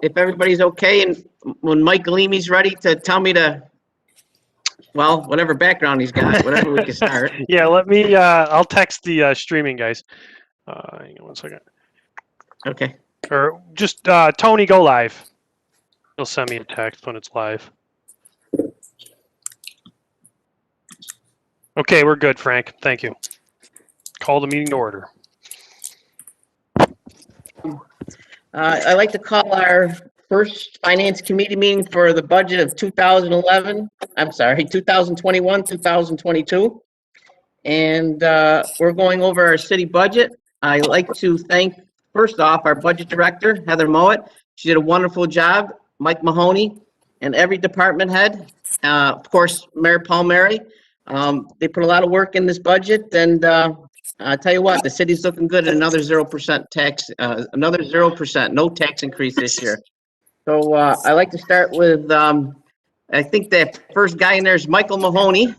if everybody's okay, and when Mike Galimi's ready to tell me to, well, whatever background he's got, whatever we can start. Yeah, let me, I'll text the streaming guys. Hang on one second. Okay. Or just, Tony, go live. He'll send me a text when it's live. Okay, we're good, Frank. Thank you. Call the meeting to order. I'd like to call our first Finance Committee meeting for the budget of 2021, 2022. And we're going over our city budget. I'd like to thank, first off, our budget director, Heather Mowat. She did a wonderful job. Mike Mahoney and every department head. Of course, Mayor Palmieri. They put a lot of work in this budget, and I'll tell you what, the city's looking good at another 0% tax, another 0%, no tax increase this year. So I'd like to start with, I think the first guy in there is Michael Mahoney.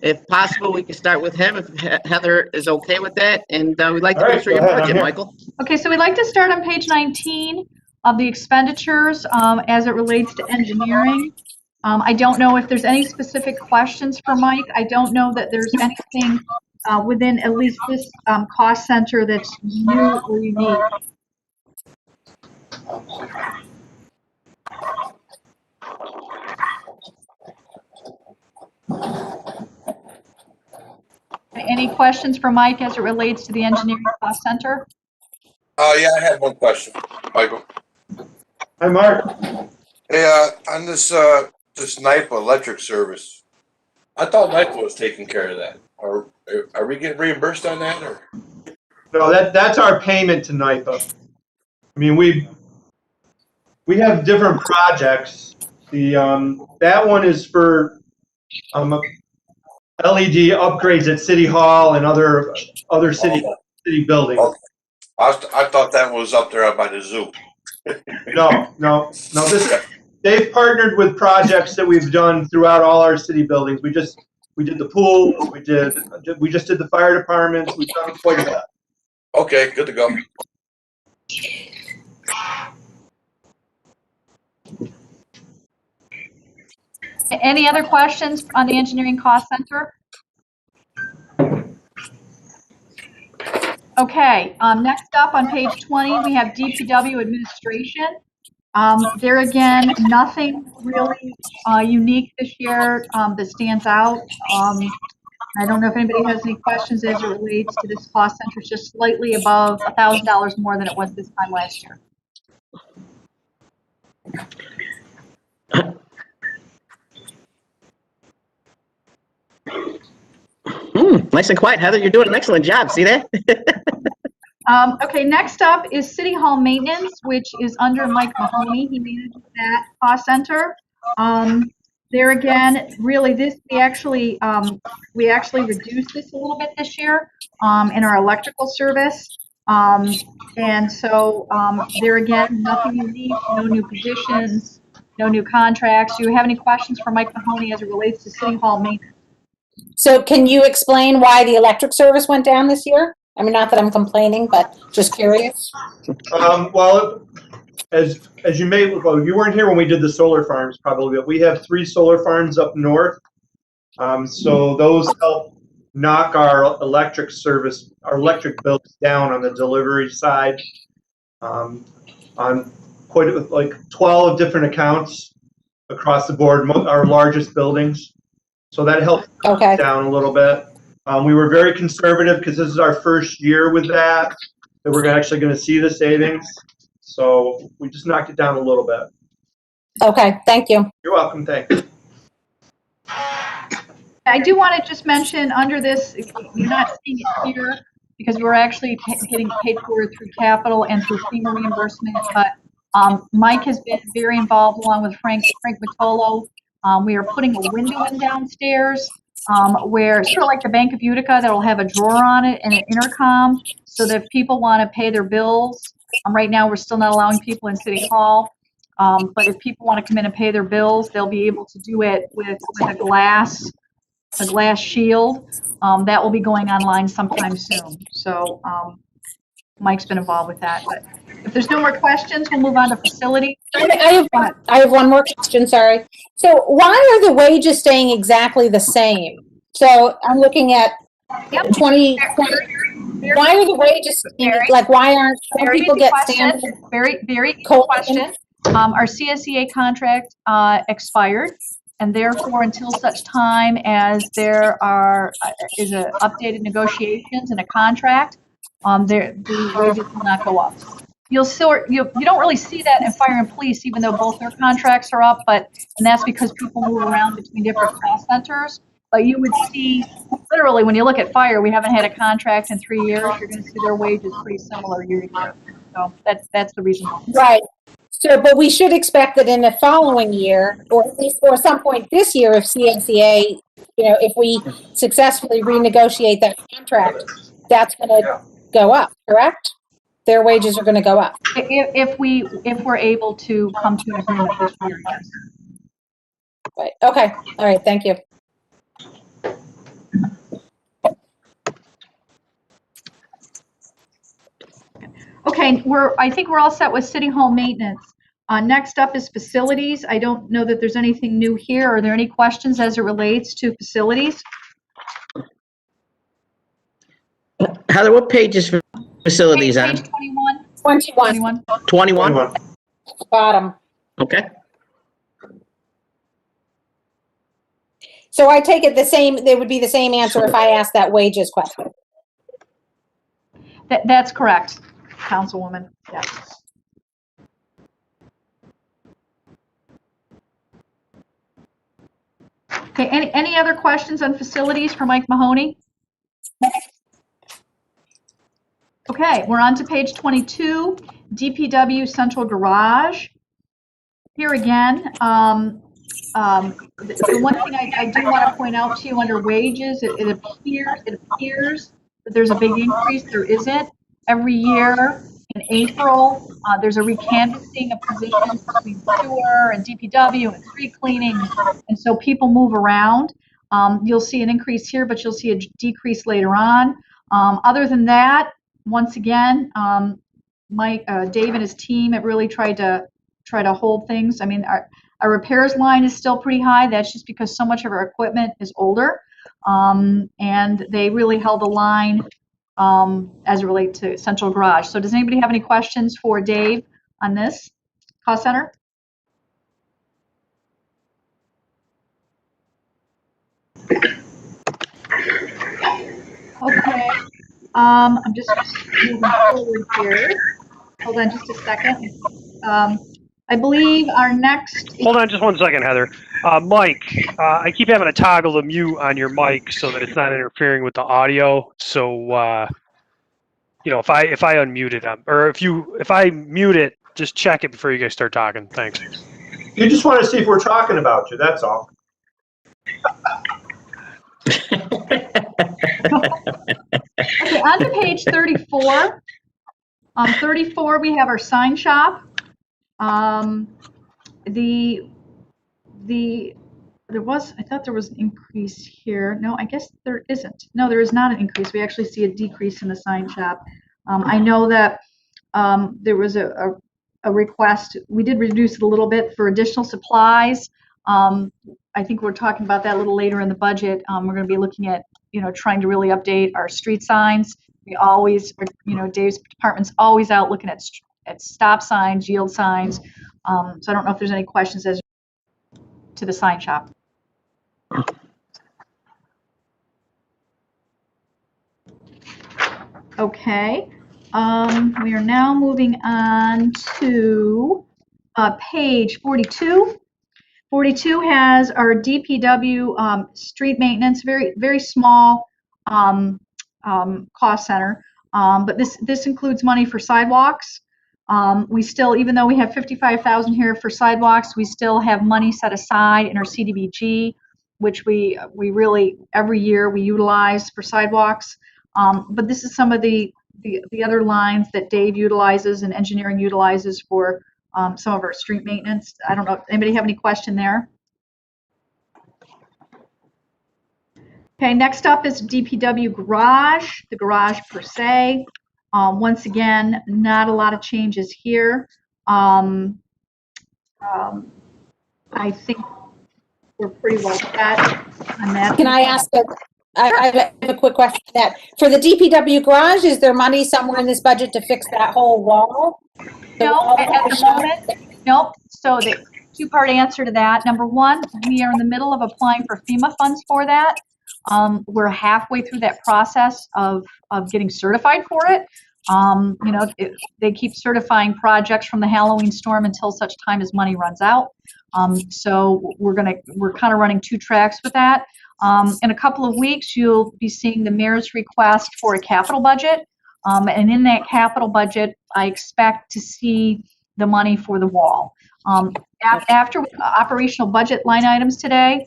If possible, we can start with him, if Heather is okay with that, and we'd like to go through your budget, Michael. Okay, so we'd like to start on page 19 of the expenditures as it relates to engineering. I don't know if there's any specific questions for Mike. I don't know that there's anything within at least this cost center that's new or unique. Any questions for Mike as it relates to the engineering cost center? Yeah, I had one question, Michael. Hi, Mark. Hey, on this this NIPA electric service, I thought NIPA was taking care of that. Are we getting reimbursed on that, or? No, that's our payment to NIPA. I mean, we have different projects. The that one is for LED upgrades at City Hall and other city buildings. Okay. I thought that was up there by the zoo. No. They've partnered with projects that we've done throughout all our city buildings. We did the pool. We just did the fire departments. We've done quite a bit. Okay, good to go. Any other questions on the engineering cost center? Okay, next up on page 20, we have Dpw Administration. There again, nothing really unique this year that stands out. I don't know if anybody has any questions as it relates to this cost center. It's just slightly above $1,000 more than it was this time last year. Nice and quiet, Heather. You're doing an excellent job. See that? Okay, next up is City Hall Maintenance, which is under Mike Mahoney. He manages that cost center. There again, really, we actually reduced this a little bit this year in our electrical service. And so there again, nothing unique, no new positions, no new contracts. Do you have any questions for Mike Mahoney as it relates to City Hall Maintenance? So can you explain why the electric service went down this year? I mean, not that I'm complaining, but just curious. Well, as you may, well, you weren't here when we did the solar farms probably, but we have 3 solar farms up north. So those help knock our electric service, our electric bills down on the delivery side on quite like 12 different accounts across the board, our largest buildings. So that helped down a little bit. We were very conservative because this is our first year with that we're actually going to see the savings. So we just knocked it down a little bit. Okay, thank you. You're welcome. Thanks. I do want to just mention under this, you're not seeing it here because we're actually getting paid for it through capital and through FEMA reimbursement. But Mike has been very involved along with Frank Matolo. We are putting a window in downstairs where sort of like the Bank of Utica that will have a drawer on it and an intercom so that if people want to pay their bills. Right now, we're still not allowing people in City Hall. But if people want to come in and pay their bills, they'll be able to do it with a glass shield. That will be going online sometime soon. So Mike's been involved with that. But If there's no more questions, we'll move on to facility. I have one more question, sorry. So why are the wages staying exactly the same? So I'm looking at Yep. 2020. Why are the wages, like, why aren't some Very people easy get question. standard? Very easy cold question. Our CSEA contract expired, and therefore, until such time as there is a updated negotiations and a contract, the wages will not go up. You don't really see that in fire and police, even though both their contracts are up, and that's because people move around between different call centers. But you would see, literally, when you look at fire, we haven't had a contract in 3 years. You're going to see their wages pretty similar year to year. So that's the reason. Right. So, but we should expect that in the following year, or at least or some point this year, if CNCA, if we successfully renegotiate that contract, that's going to go up, correct? Their wages are going to go up. If we're able to come to an agreement this year, yes. Right. Okay. All right. Thank you. Okay, I think we're all set with city hall maintenance. Next up is facilities. I don't know that there's anything new here. Are there any questions as it relates to facilities? Heather, what page is facilities on? Page 21. 21. 21? Bottom. Okay. So I take it there would be the same answer if I asked that wages question. That's correct, Councilwoman. Yes. Okay, any other questions on facilities for Mike Mahoney? Okay, we're on to page 22, DPW Central Garage. Here again, the one thing I do want to point out to you under wages, it appears that there's a big increase. There isn't. Every year in April, there's a recanvassing of positions between sewer and DPW and street cleaning, and so people move around. You'll see an increase here, but you'll see a decrease later on. Other than that, once again, Dave and his team have really tried to hold things. I mean, our repairs line is still pretty high. That's just because so much of our equipment is older, and they really held the line as it relates to Central Garage. So does anybody have any questions for Dave on this cost center? Okay. I'm just moving forward here. Hold on just a second. I believe our next. Hold on just one second, Heather. Mike, I keep having to toggle the mute on your mic so that it's not interfering with the audio. So, if I unmute it, or if I mute it, just check it before you guys start talking. Thanks. You just want to see if we're talking about you, that's all. Okay, on to page 34. 34, we have our sign shop. I thought there was an increase here. No, I guess there isn't. No, there is not an increase. We actually see a decrease in the sign shop. I know that there was a request. We did reduce it a little bit for additional supplies. I think we're talking about that a little later in the budget. We're going to be looking at, trying to really update our street signs. We always, Dave's department's always out looking at stop signs, yield signs. So I don't know if there's any questions as to the sign shop. Okay. We are now moving on to page 42. 42 has our DPW street maintenance, very, very small cost center. But this includes money for sidewalks. We still, even though we have $55,000 here for sidewalks, we still have money set aside in our CDBG, which we really every year we utilize for sidewalks. But this is some of the other lines that Dave utilizes and engineering utilizes for some of our street maintenance. I don't know. Anybody have any question there? Okay, next up is DPW Garage, the garage per se. Once again, not a lot of changes here. I think we're pretty well set on that. Can I ask I have a quick question to that. For the DPW garage, is there money somewhere in this budget to fix that whole wall? No, at the moment, nope. So the two-part answer to that. Number one, we are in the middle of applying for FEMA funds for that. We're halfway through that process of getting certified for it. You know, they keep certifying projects from the Halloween storm until such time as money runs out. So we're kind of running two tracks with that. In a couple of weeks, you'll be seeing the mayor's request for a capital budget. And in that capital budget, I expect to see the money for the wall. After operational budget line items today,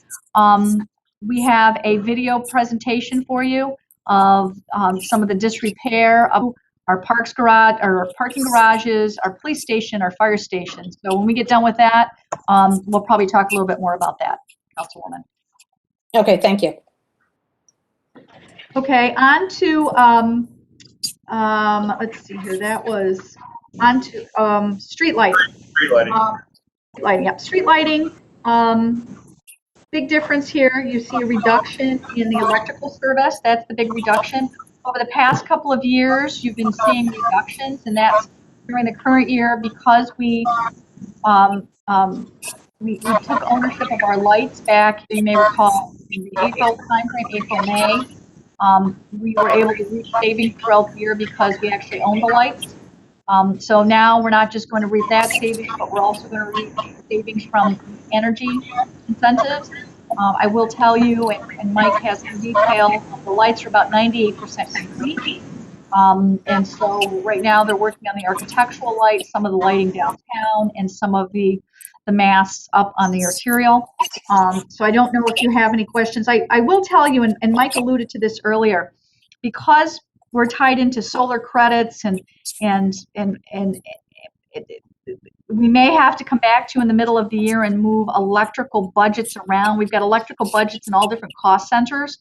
we have a video presentation for you of some of the disrepair of our parks garage, our parking garages, our police station, our fire station. So when we get done with that, we'll probably talk a little bit more about that, Councilwoman. Okay, thank you. Okay, on to, let's see here, that was on to street lighting. Street lighting. Lighting, yep, street lighting. Big difference here, you see a reduction in the electrical service. That's the big reduction. Over the past couple of years, you've been seeing reductions, and that's during the current year because we took ownership of our lights back, you may recall, in the April timeframe, April, May. We were able to reach savings throughout the year because we actually own the lights. So now we're not just going to reap that savings, but we're also going to reap savings from energy incentives. I will tell you, and Mike has some detail, the lights are about 98% complete. And so right now they're working on the architectural lights, some of the lighting downtown, and some of the masts up on the arterial. So I don't know if you have any questions. I will tell you, and Mike alluded to this earlier, because we're tied into solar credits and we may have to come back to you in the middle of the year and move electrical budgets around. We've got electrical budgets in all different cost centers,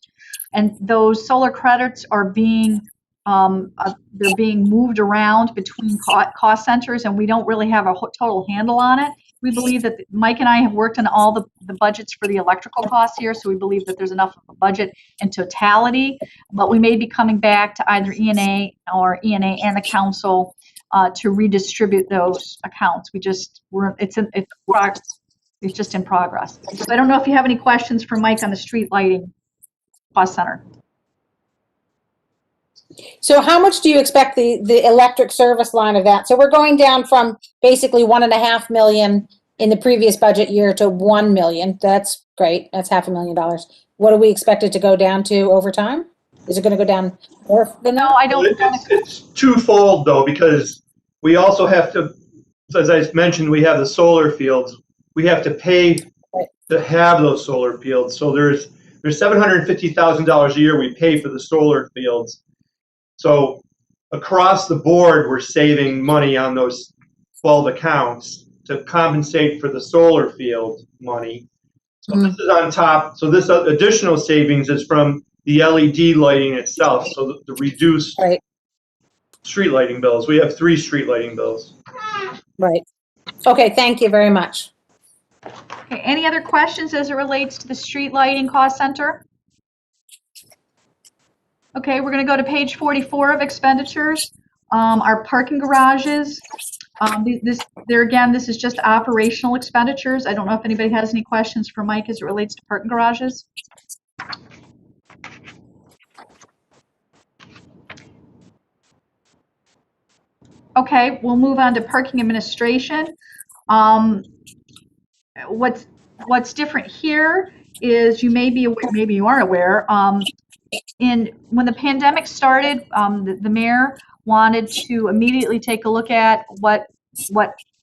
and those solar credits are being they're being moved around between cost centers, and we don't really have a total handle on it. We believe that Mike and I have worked on all the budgets for the electrical costs here, so we believe that there's enough of a budget in totality, but we may be coming back to either ENA or ENA and the council to redistribute those accounts. It's just in progress. So I don't know if you have any questions for Mike on the street lighting cost center. So how much do you expect the electric service line of that? So we're going down from basically $1.5 million in the previous budget year to $1 million. That's great. That's $500,000. What do we expect it to go down to over time? Is it going to go down more than that? No, I don't. It's twofold though, because we also have to, as I mentioned, we have the solar fields. We have to pay to have those solar fields. So there's $750,000 a year we pay for the solar fields. So across the board, we're saving money on those 12 accounts to compensate for the solar field money. So this is on top. So this additional savings is from the LED lighting itself. So the reduced street lighting bills. We have 3 street lighting bills. Right. Okay, thank you very much. Okay, any other questions as it relates to the street lighting cost center? Okay, we're going to go to page 44 of expenditures. Our parking garages. This is just operational expenditures. I don't know if anybody has any questions for Mike as it relates to parking garages. Okay, we'll move on to parking administration. What's different here is you may be aware, maybe you aren't aware. When the pandemic started, the mayor wanted to immediately take a look at what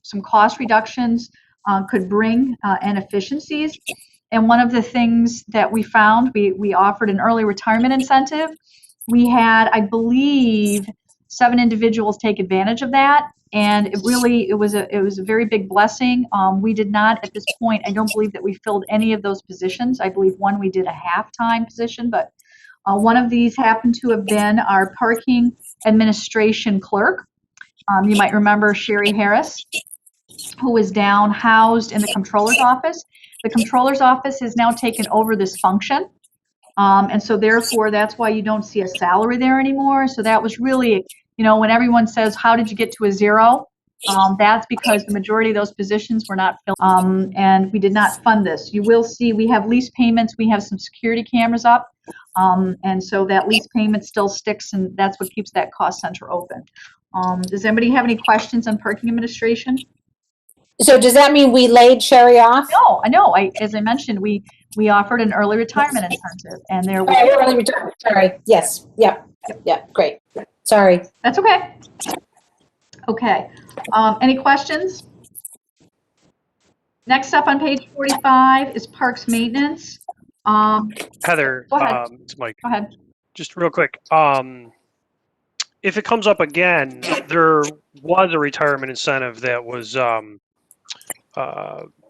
some cost reductions could bring and efficiencies. And one of the things that we found, we offered an early retirement incentive. We had, I believe, 7 individuals take advantage of that, and it was a very big blessing. We did not, at this point, I don't believe that we filled any of those positions. I believe one we did a half-time position, but one of these happened to have been our parking Administration clerk. You might remember Sherry Harris, who was down housed in the controller's office. The controller's office has now taken over this function. And so therefore, that's why you don't see a salary there anymore. So that was really, you know, when everyone says, how did you get to a zero? That's because the majority of those positions were not filled, and we did not fund this. You will see we have lease payments. We have some security cameras up. And so that lease payment still sticks, and that's what keeps that cost center open. Does anybody have any questions on parking administration? So does that mean we laid Sherry off? No, I know. As I mentioned, we offered an early retirement incentive, and there was. Oh, early retirement. Sorry. Yes. Yep. Yep. Great. Sorry. That's okay. Okay. Any questions? Next up on page 45 is parks maintenance. Heather, Go ahead. it's Mike. Go ahead. Just real quick. If it comes up again, there was a retirement incentive that was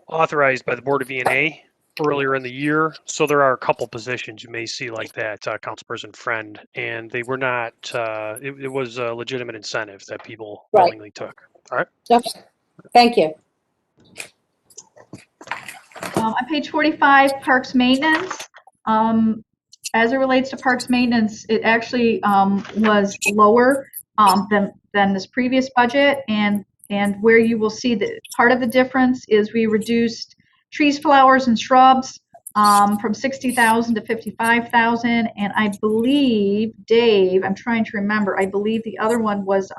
authorized by the Board of E&A earlier in the year. So there are a couple positions you may see like that, Councilperson Friend, and they were not, it was a legitimate incentive that people Right. willingly took. All right. Okay. Thank you. On page 45, parks maintenance. As it relates to parks maintenance, it actually was lower than this previous budget, and where you will see that part of the difference is we reduced trees, flowers, and shrubs from 60,000 to 55,000, and I believe, Dave, I'm trying to remember, I believe the other one was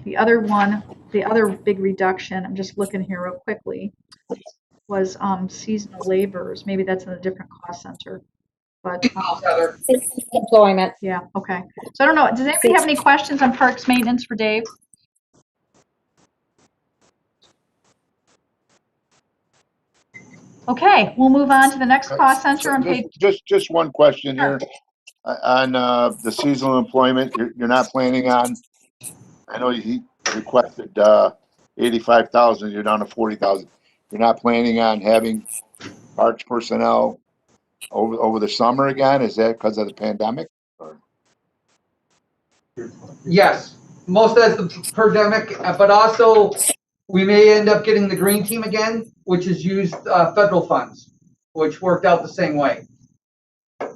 the other big reduction, I'm just looking here real quickly, was seasonal laborers. Maybe that's in a different cost center. But Employment. yeah, okay. So I don't know. Does anybody have any questions on parks maintenance for Dave? Okay, we'll move on to the next cost center on page. Just one question here on the seasonal employment. You're not planning on. I know he requested 85,000. You're down to 40,000. You're not planning on having parks personnel over the summer again? Is that because of the pandemic? Or? Yes, most as the pandemic, but also we may end up getting the green team again, which is used federal funds, which worked out the same way.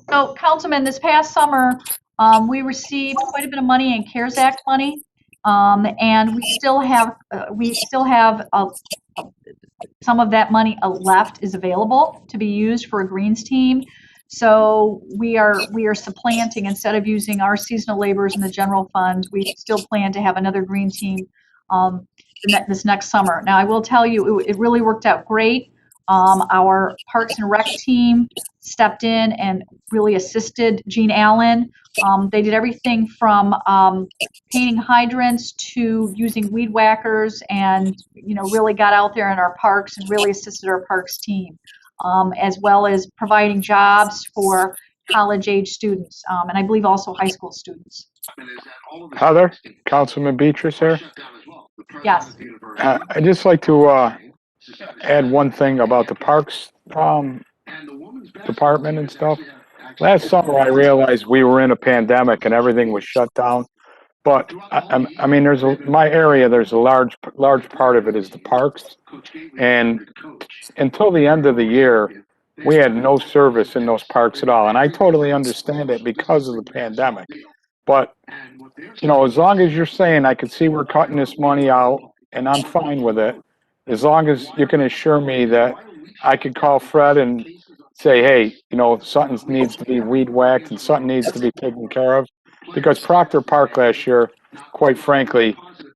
So, Councilman, this past summer, we received quite a bit of money in CARES Act money, and we still have some of that money left is available to be used for a greens team. So we are supplanting, instead of using our seasonal laborers in the general fund, we still plan to have another green team this next summer. Now, I will tell you, it really worked out great. Our Parks and Rec team stepped in and really assisted Gene Allen. They did everything from painting hydrants to using weed whackers, and really got out there in our parks and really assisted our parks team, as well as providing jobs for college-age students, and I believe also high school students. Heather, Councilman Beatrice here. Yes. I'd just like to add one thing about the Parks Department and stuff. Last summer, I realized we were in a pandemic and everything was shut down. But I mean, my area. There's a large part of it is the parks, and until the end of the year, we had no service in those parks at all. And I totally understand it because of the pandemic. But as long as you're saying I can see we're cutting this money out, and I'm fine with it, as long as you can assure me that I could call Fred and say, hey, something needs to be weed whacked and something needs to be taken care of. Because Proctor Park last year, quite frankly,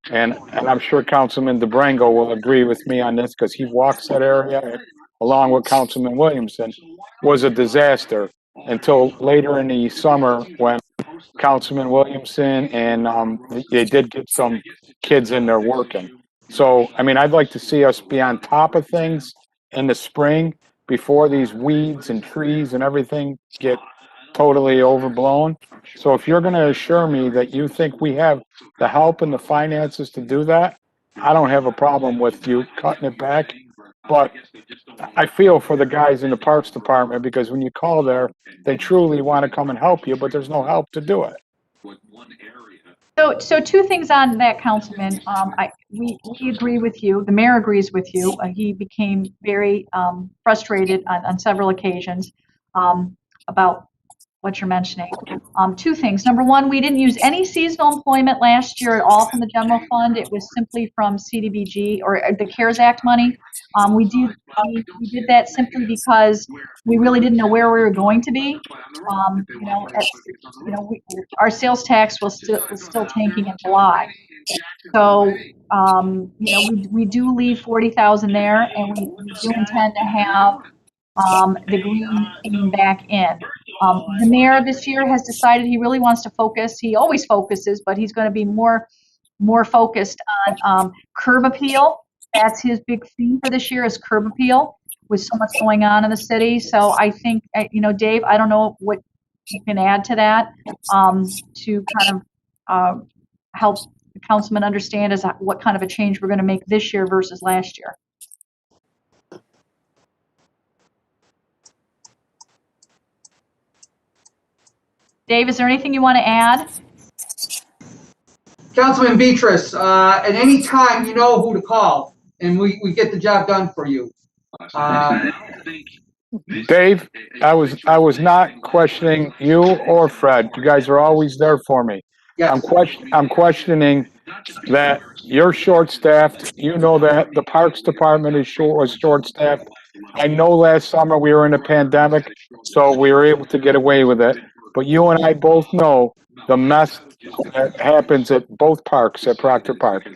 and I'm sure Councilman DeBrango will agree with me on this because he walks that area along with Councilman Williamson, was a disaster until later in the summer when Councilman Williamson and they did get some kids in there working. So, I mean, I'd like to see us be on top of things in the spring before these weeds and trees and everything get totally overblown. So if you're going to assure me that you think we have the help and the finances to do that, I don't have a problem with you cutting it back. But I feel for the guys in the Parks Department, because when you call there, they truly want to come and help you, but there's no help to do it. So two things on that, Councilman. We agree with you. The mayor agrees with you. He became very frustrated on several occasions about what you're mentioning. Two things. Number one, we didn't use any seasonal employment last year at all from the general fund. It was simply from CDBG or the CARES Act money. We did that simply because we really didn't know where we were going to be. Our sales tax was still tanking in July. So, we do leave 40,000 there, and we do intend to have the green team back in. The mayor this year has decided he really wants to focus. He always focuses, but he's going to be more focused on curb appeal. That's his big theme for this year, is curb appeal, with so much going on in the city. So I think, Dave, I don't know what you can add to that to kind of help the councilman understand as what kind of a change we're going to make this year versus last year. Dave, is there anything you want to add? Councilman Beatrice, at any time, you know who to call, and we get the job done for you. Dave, I was not questioning you or Fred. You guys are always there for me. Yes. I'm questioning that you're short-staffed. You know that the Parks Department was short-staffed. I know last summer we were in a pandemic, so we were able to get away with it. But you and I both know the mess that happens at both parks at Proctor Park.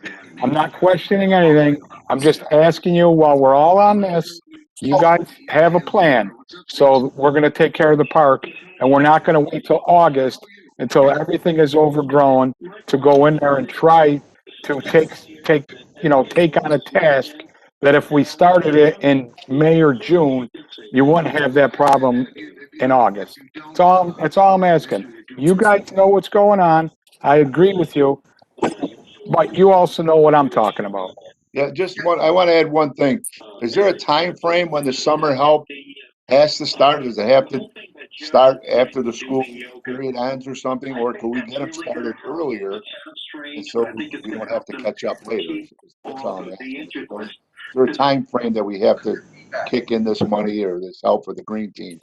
I'm not questioning anything. I'm just asking you, while we're all on this, you guys have a plan. So we're going to take care of the park, and we're not going to wait till August until everything is overgrown to go in there and try to take on a task that if we started it in May or June, you wouldn't have that problem in August. That's all I'm asking. You guys know what's going on. I agree with you, but you also know what I'm talking about. Yeah, I want to add one thing. Is there a time frame when the summer help has to start? Does it have to start after the school period ends or something, or can we get them started earlier, and so we don't have to catch up later? That's all I'm asking. Is there a time frame that we have to kick in this money or this help for the green team?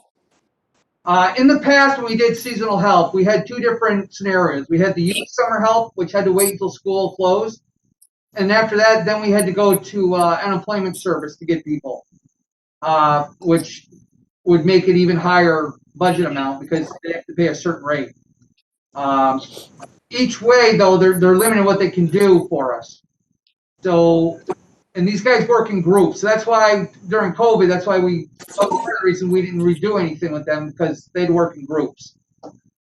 In the past, when we did seasonal help, we had two different scenarios. We had the youth summer help, which had to wait until school closed. And after that, then we had to go to unemployment service to get people, which would make it even higher budget amount because they have to pay a certain rate. Each way, though, they're limiting what they can do for us. So, and these guys work in groups. So that's why during COVID, that's why the reason we didn't redo anything with them, because they'd work in groups.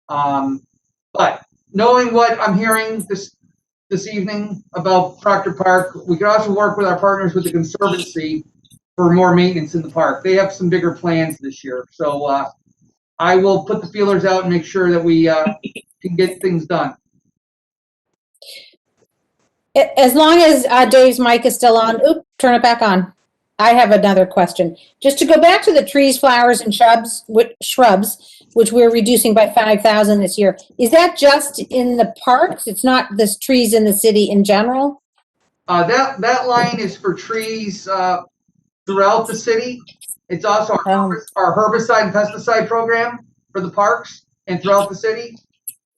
But knowing what I'm hearing this evening about Proctor Park, we could also work with our partners with the Conservancy for more maintenance in the park. They have some bigger plans this year. So I will put the feelers out and make sure that we can get things done. As long as Dave's mic is still on, turn it back on. I have another question. Just to go back to the trees, flowers, and shrubs, which we're reducing by 5,000 this year. Is that just in the parks? It's not the trees in the city in general? That line is for trees throughout the city. It's also our herbicide and pesticide program for the parks and throughout the city.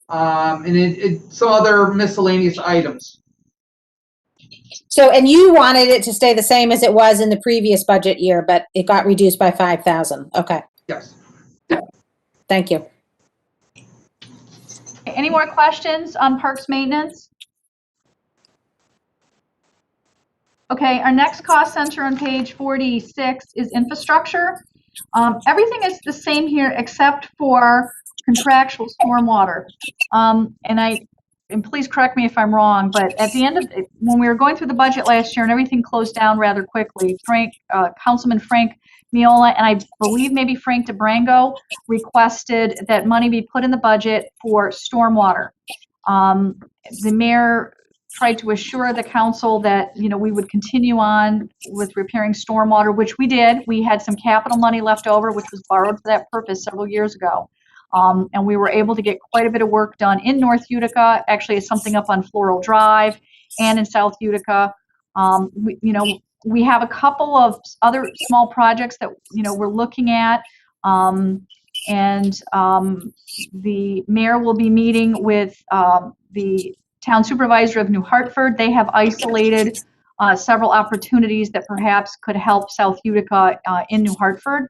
And some other miscellaneous items. So, and you wanted it to stay the same as it was in the previous budget year, but it got reduced by 5,000. Okay. Yes. Thank you. Any more questions on parks maintenance? Okay, our next cost center on page 46 is infrastructure. Everything is the same here except for contractual stormwater. And please correct me if I'm wrong, but at the end of when we were going through the budget last year and everything closed down rather quickly, Councilman Frank Miola and I believe maybe Frank DeBrango requested that money be put in the budget for stormwater. The mayor tried to assure the council that we would continue on with repairing stormwater, which we did. We had some capital money left over, which was borrowed for that purpose several years ago. And we were able to get quite a bit of work done in North Utica. Actually, it's something up on Floral Drive and in South Utica. We have a couple of other small projects that, we're looking at. The mayor will be meeting with the town supervisor of New Hartford. They have isolated several opportunities that perhaps could help South Utica in New Hartford.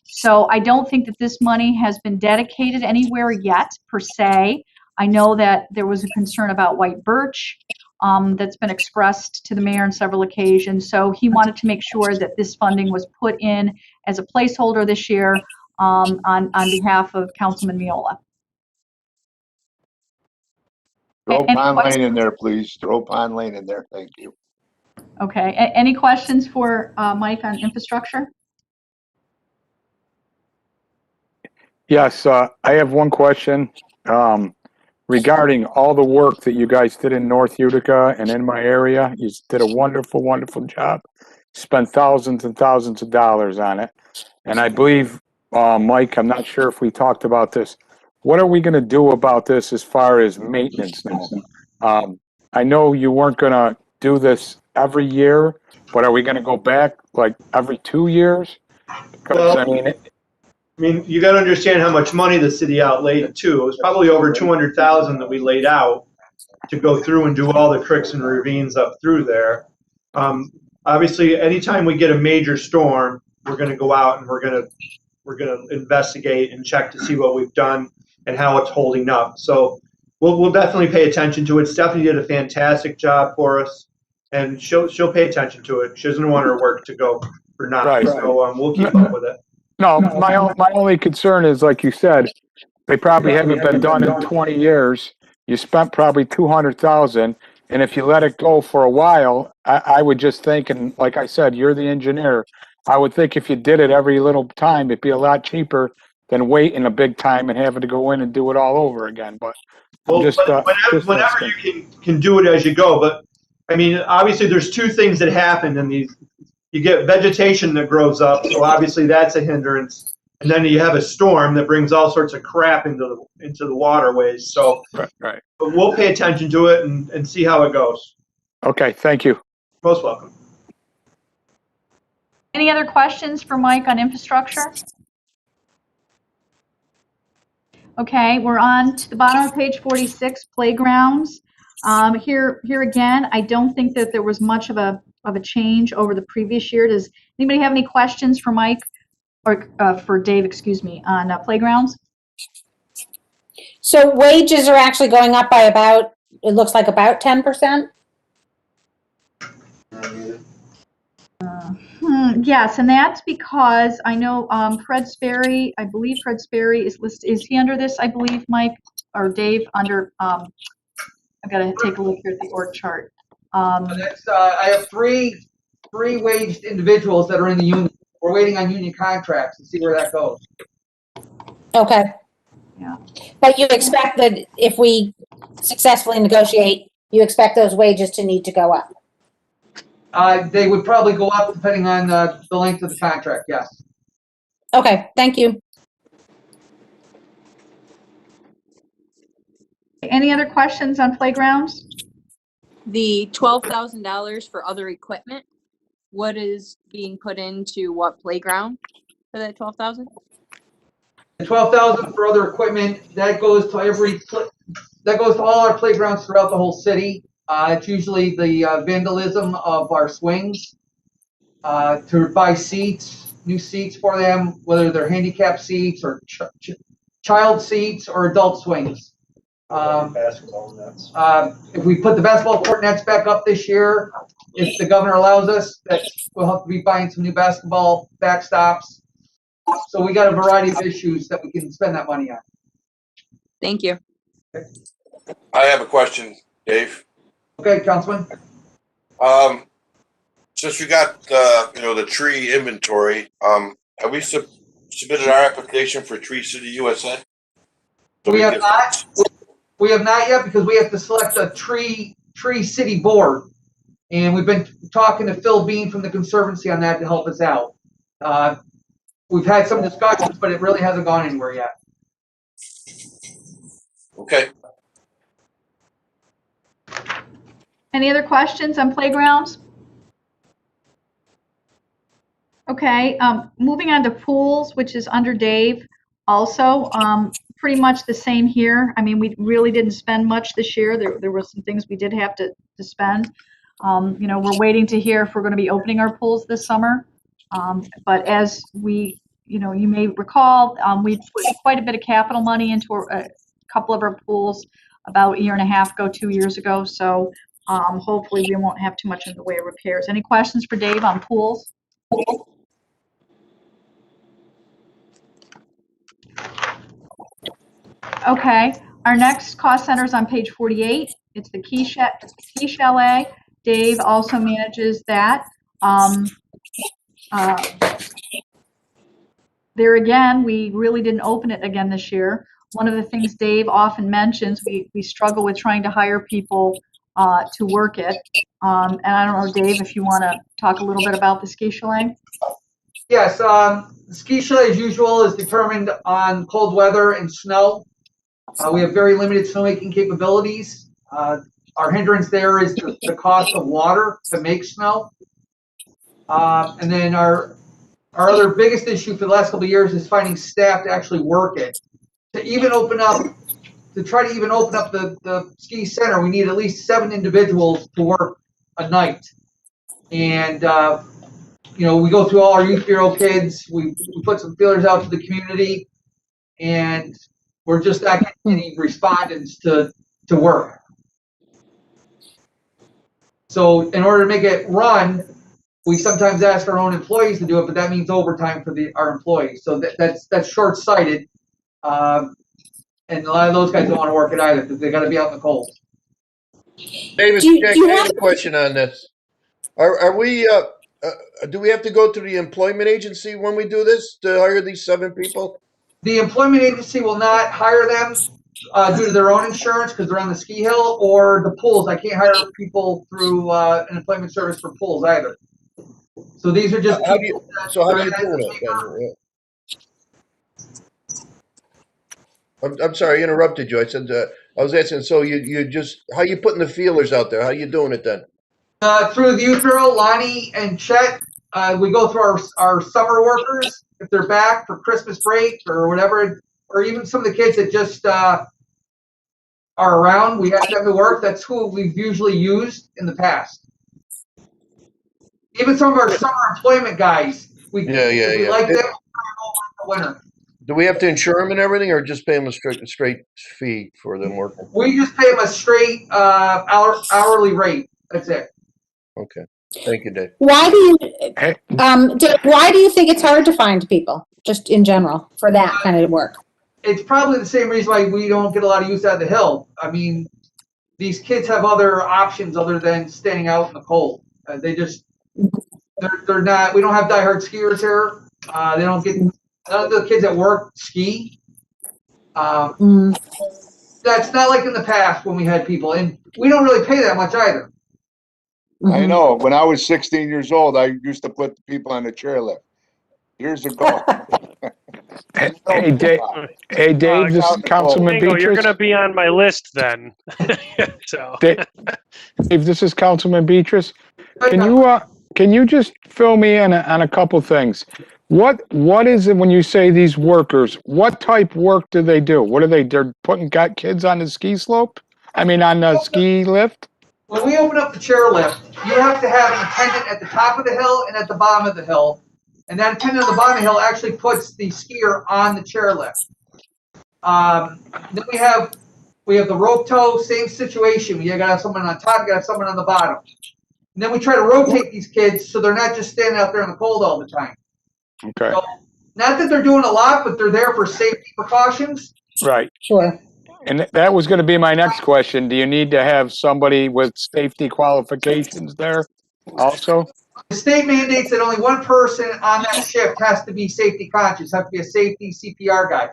So I don't think that this money has been dedicated anywhere yet, per se. I know that there was a concern about white birch that's been expressed to the mayor on several occasions. So he wanted to make sure that this funding was put in as a placeholder this year on behalf of Councilman Miola. Throw Any Pond Lane questions? in there, please. Throw Pond Lane in there. Thank you. Okay. Any questions for Mike on infrastructure? Yes, I have one question regarding all the work that you guys did in North Utica and in my area. You did a wonderful, wonderful job. Spent thousands and thousands of dollars on it. And I believe, Mike, I'm not sure if we talked about this. What are we going to do about this as far as maintenance now? I know you weren't going to do this every year, but are we going to go back like every 2 years? Because, Well, you got to understand how much money the city outlaid too. It was probably over 200,000 that we laid out to go through and do all the creeks and ravines up through there. Obviously, anytime we get a major storm, we're going to go out and we're going to investigate and check to see what we've done and how it's holding up. So we'll definitely pay attention to it. Stephanie did a fantastic job for us, and she'll pay attention to it. She doesn't want her work to go for naught. Right. So we'll keep up with it. No, my only concern is, like you said, they probably haven't been done in 20 years. You spent probably 200,000, and if you let it go for a while, I would just think, and like I said, you're the engineer, I would think if you did it every little time, it'd be a lot cheaper than waiting a big time and having to go in and do it all over again. But Well, just, whenever you can do it as you go. But I mean, obviously, there's two things that happen in these. You get vegetation that grows up, so obviously that's a hindrance. And then you have a storm that brings all sorts of crap into the waterways. So right. But we'll pay attention to it and see how it goes. Okay, thank you. Most welcome. Any other questions for Mike on infrastructure? Okay, we're on to the bottom of page 46, playgrounds. Here again, I don't think that there was much of a change over the previous year. Does anybody have any questions for Mike or for Dave, excuse me, on playgrounds? So wages are actually going up by about, it looks like about 10%? Yes, and that's because I know Fred Sperry, I believe Fred Sperry is listed, is he under this, I believe, Mike, or Dave, under, I've got to take a look here at the org chart. I have three waged individuals that are in the union. We're waiting on union contracts to see where that goes. Okay. Yeah. But you expect that if we successfully negotiate, you expect those wages to need to go up? They would probably go up depending on the length of the contract, yes. Okay, thank you. Any other questions on playgrounds? The $12,000 for other equipment, what is being put into what playground for that 12,000? The 12,000 for other equipment, that goes to all our playgrounds throughout the whole city. It's usually the vandalism of our swings, to buy seats, new seats for them, whether they're handicap seats or child seats or adult swings. Basketball nets. If we put the basketball court nets back up this year, if the governor allows us, we'll have to be buying some new basketball backstops. So we got a variety of issues that we can spend that money on. Thank you. I have a question, Dave. Okay, Councilman. Since we got the tree inventory, have we submitted our application for Tree City USA? We have not. We have not yet because we have to select a tree city board, and we've been talking to Phil Bean from the Conservancy on that to help us out. We've had some discussions, but it really hasn't gone anywhere yet. Okay. Any other questions on playgrounds? Okay, moving on to pools, which is under Dave also. Pretty much the same here. I mean, we really didn't spend much this year. There were some things we did have to spend. You know, we're waiting to hear if we're going to be opening our pools this summer. But as we, you know, you may recall, we put quite a bit of capital money into a couple of our pools about a year and a half ago, 2 years ago. So hopefully we won't have too much in the way of repairs. Any questions for Dave on pools? Okay, our next cost center is on page 48. It's the Key Chalet. Dave also manages that. There again, we really didn't open it again this year. One of the things Dave often mentions, we struggle with trying to hire people to work it. And I don't know, Dave, if you want to talk a little bit about the Ski Chalet? Yes, the ski chalet as usual is determined on cold weather and snow. We have very limited snowmaking capabilities. Our hindrance there is the cost of water to make snow. And then our other biggest issue for the last couple of years is finding staff to actually work it. To try to even open up the ski center, we need at least 7 individuals to work a night. And you know, we go through all our youth bureau kids. We put some feelers out to the community, and we're just not getting any respondents to work. So in order to make it run, we sometimes ask our own employees to do it, but that means overtime for our employees. So that's short-sighted, and a lot of those guys don't want to work it either because they got to be out in the cold. David, Do you Jack, I have have- a question on this. Are we, do we have to go to the employment agency when we do this to hire these 7 people? The employment agency will not hire them due to their own insurance because they're on the ski hill, or the pools. I can't hire people through an employment service for pools either. So these are just How do people. So how are you doing it then? I'm sorry, I interrupted you. I said, I was asking, so you just, how you putting the feelers out there? How you doing it then? Through the youth bureau, Lonnie and Chet, we go through our summer workers, if they're back for Christmas break or whatever, or even some of the kids that just are around, we have them to work. That's who we've usually used in the past. Even some of our summer employment guys, we like them in the winter. Do we have to insure them and everything, or just pay them a straight fee for them working? We just pay them a straight hourly rate. That's it. Okay. Thank you, Dave. Why do you, Dave, why do you think it's hard to find people, just in general, for that kind of work? It's probably the same reason why we don't get a lot of use out of the hill. I mean, these kids have other options other than standing out in the cold. They're not, we don't have diehard skiers here. They don't get, none of the kids at work ski. That's not like in the past when we had people, and we don't really pay that much either. I know. When I was 16 years old, I used to put the people on the chairlift years ago. Hey, Dave. Hey, Dave. This is Councilman Bingo, you're Beatrice. going to be on my list then. So. Dave, this is Councilman Beatrice. Can you just fill me in on a couple things? What is it when you say these workers? What type work do they do? What are they? They're got kids on the ski slope? I mean, on the ski lift? When we open up the chairlift, you have to have an attendant at the top of the hill and at the bottom of the hill. And that attendant at the bottom of the hill actually puts the skier on the chairlift. Then we have the rope tow, same situation. You gotta have someone on top, you gotta have someone on the bottom. And then we try to rotate these kids so they're not just standing out there in the cold all the time. Okay. So, not that they're doing a lot, but they're there for safety precautions. Right. Sure. And that was going to be my next question. Do you need to have somebody with safety qualifications there also? The state mandates that only one person on that shift has to be safety conscious, have to be a safety CPR guy.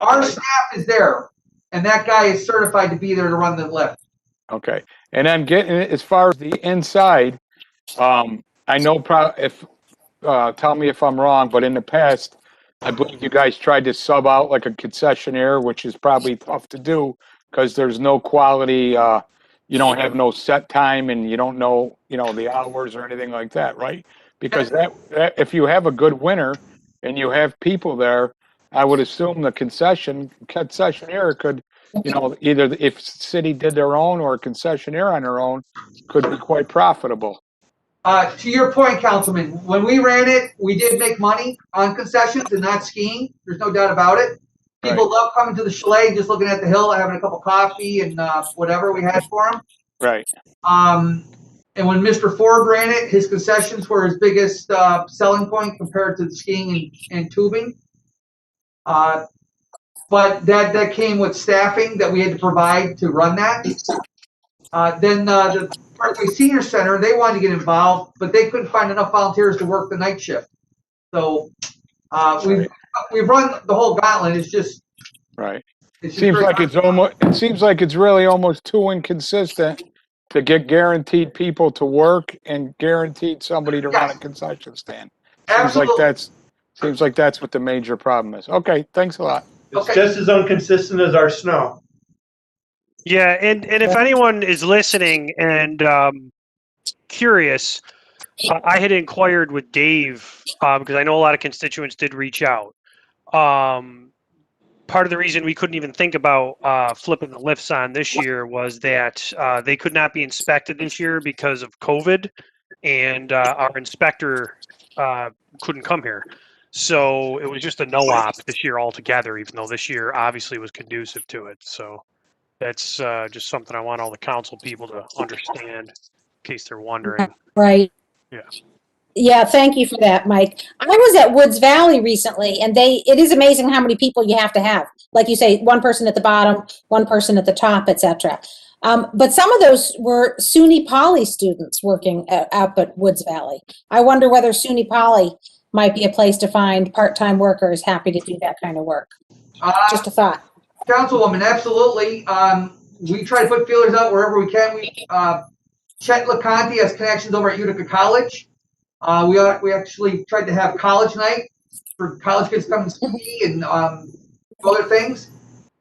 Our staff is there, and that guy is certified to be there to run the lift. Okay. And then getting as far as the inside, I know tell me if I'm wrong, but in the past, I believe you guys tried to sub out like a concessionaire, which is probably tough to do because there's no quality, you don't have no set time and you don't know, the hours or anything like that, right? Because that if you have a good winter and you have people there, I would assume the concessionaire could, either if city did their own or a concessionaire on their own could be quite profitable. To your point, Councilman, when we ran it, we did make money on concessions and not skiing. There's no doubt about it. People love coming to the chalet, just looking at the hill, having a cup of coffee and whatever we had for them. Right. And when Mr. Ford ran it, his concessions were his biggest selling point compared to the skiing and tubing. But that came with staffing that we had to provide to run that. Then the Parkway Senior Center, they wanted to get involved, but they couldn't find enough volunteers to work the night shift. So we've run the whole gauntlet. It's just right. It seems like it's really almost too inconsistent to get guaranteed people to work and guaranteed somebody to run a concession stand. Absolutely. Seems like that's what the major problem is. Okay, thanks a lot. It's just as inconsistent as our snow. Yeah, and if anyone is listening and curious, I had inquired with Dave because I know a lot of constituents did reach out. Part of the reason we couldn't even think about flipping the lifts on this year was that they could not be inspected this year because of COVID, and our inspector couldn't come here. So it was just a no-op this year altogether, even though this year obviously was conducive to it. So that's just something I want all the council people to understand in case they're wondering. Right. Yeah. Yeah, thank you for that, Mike. I was at Woods Valley recently, and it is amazing how many people you have to have. Like you say, one person at the bottom, one person at the top, etc. But some of those were SUNY Poly students working out at Woods Valley. I wonder whether SUNY Poly might be a place to find part-time workers happy to do that kind of work. Just a thought. Councilwoman, absolutely. We try to put feelers out wherever we can. Chet LeConte has connections over at Utica College. We actually tried to have college night for college kids to come and ski and other things.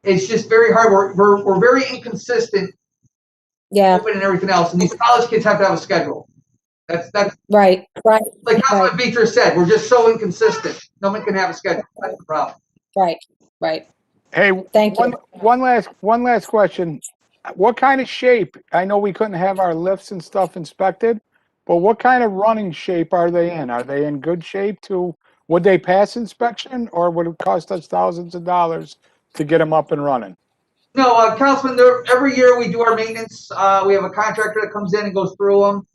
It's just very hard. We're very inconsistent. Yeah. Open and everything else, and these college kids have to have a schedule. That's right. Like Councilman Beecher said, we're just so inconsistent. No one can have a schedule. That's the problem. Right. Hey, thank you. One last question. What kind of shape? I know we couldn't have our lifts and stuff inspected, but what kind of running shape are they in? Are they in good shape would they pass inspection, or would it cost us thousands of dollars to get them up and running? No, Councilman, every year we do our maintenance. We have a contractor that comes in and goes through them.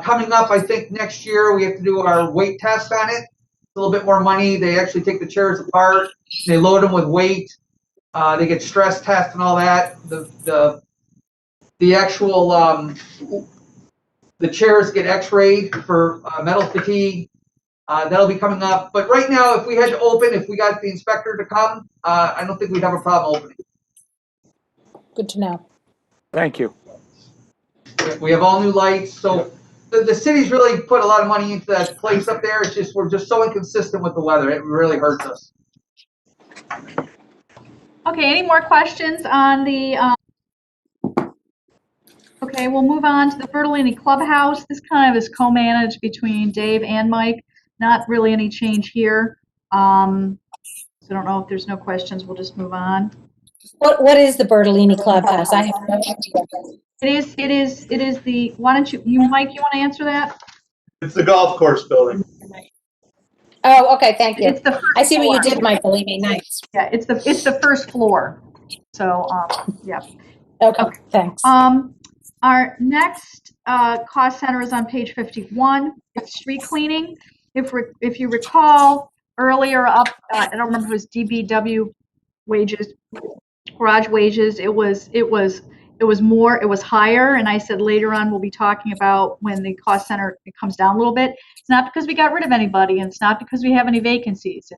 Coming up, I think next year we have to do our weight test on it. It's a little bit more money. They actually take the chairs apart. They load them with weight. They get stress tests and all that. The actual the chairs get x-rayed for metal fatigue. That'll be coming up. But right now, if we had to open, if we got the inspector to come, I don't think we'd have a problem opening. Good to know. Thank you. We have all new lights, so the city's really put a lot of money into that place up there. It's just we're just so inconsistent with the weather. It really hurts us. Okay, any more questions on the, okay, we'll move on to the Fertility Clubhouse. This kind of is co-managed between Dave and Mike. Not really any change here. So I don't know if there's no questions, we'll just move on. What is the Bertolini Clubhouse? I have no idea. It is the, why don't you Mike, you want to answer that? It's the golf course building. Oh, okay, thank you. It's the first I see what you floor. did, Mike, believe me, nice. Yeah, it's the first floor. So, yeah. Okay, thanks. Our next cost center is on page 51. It's street cleaning. If you recall earlier up, I don't remember if it was Dpw wages, garage wages. It was more, it was higher. And I said later on we'll be talking about when the cost center comes down a little bit. It's not because we got rid of anybody, and it's not because we have any vacancies.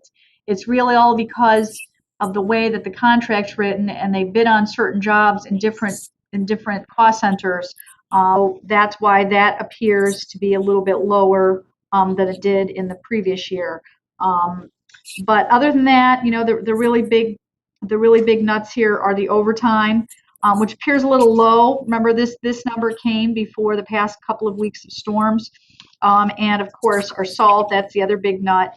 It's really all because of the way that the contract's written, and they bid on certain jobs in different cost centers. That's why that appears to be a little bit lower than it did in the previous year. But other than that, the really big The really big nuts here are the overtime, which appears a little low. Remember, this number came before the past couple of weeks of storms. And of course, our salt, that's the other big nut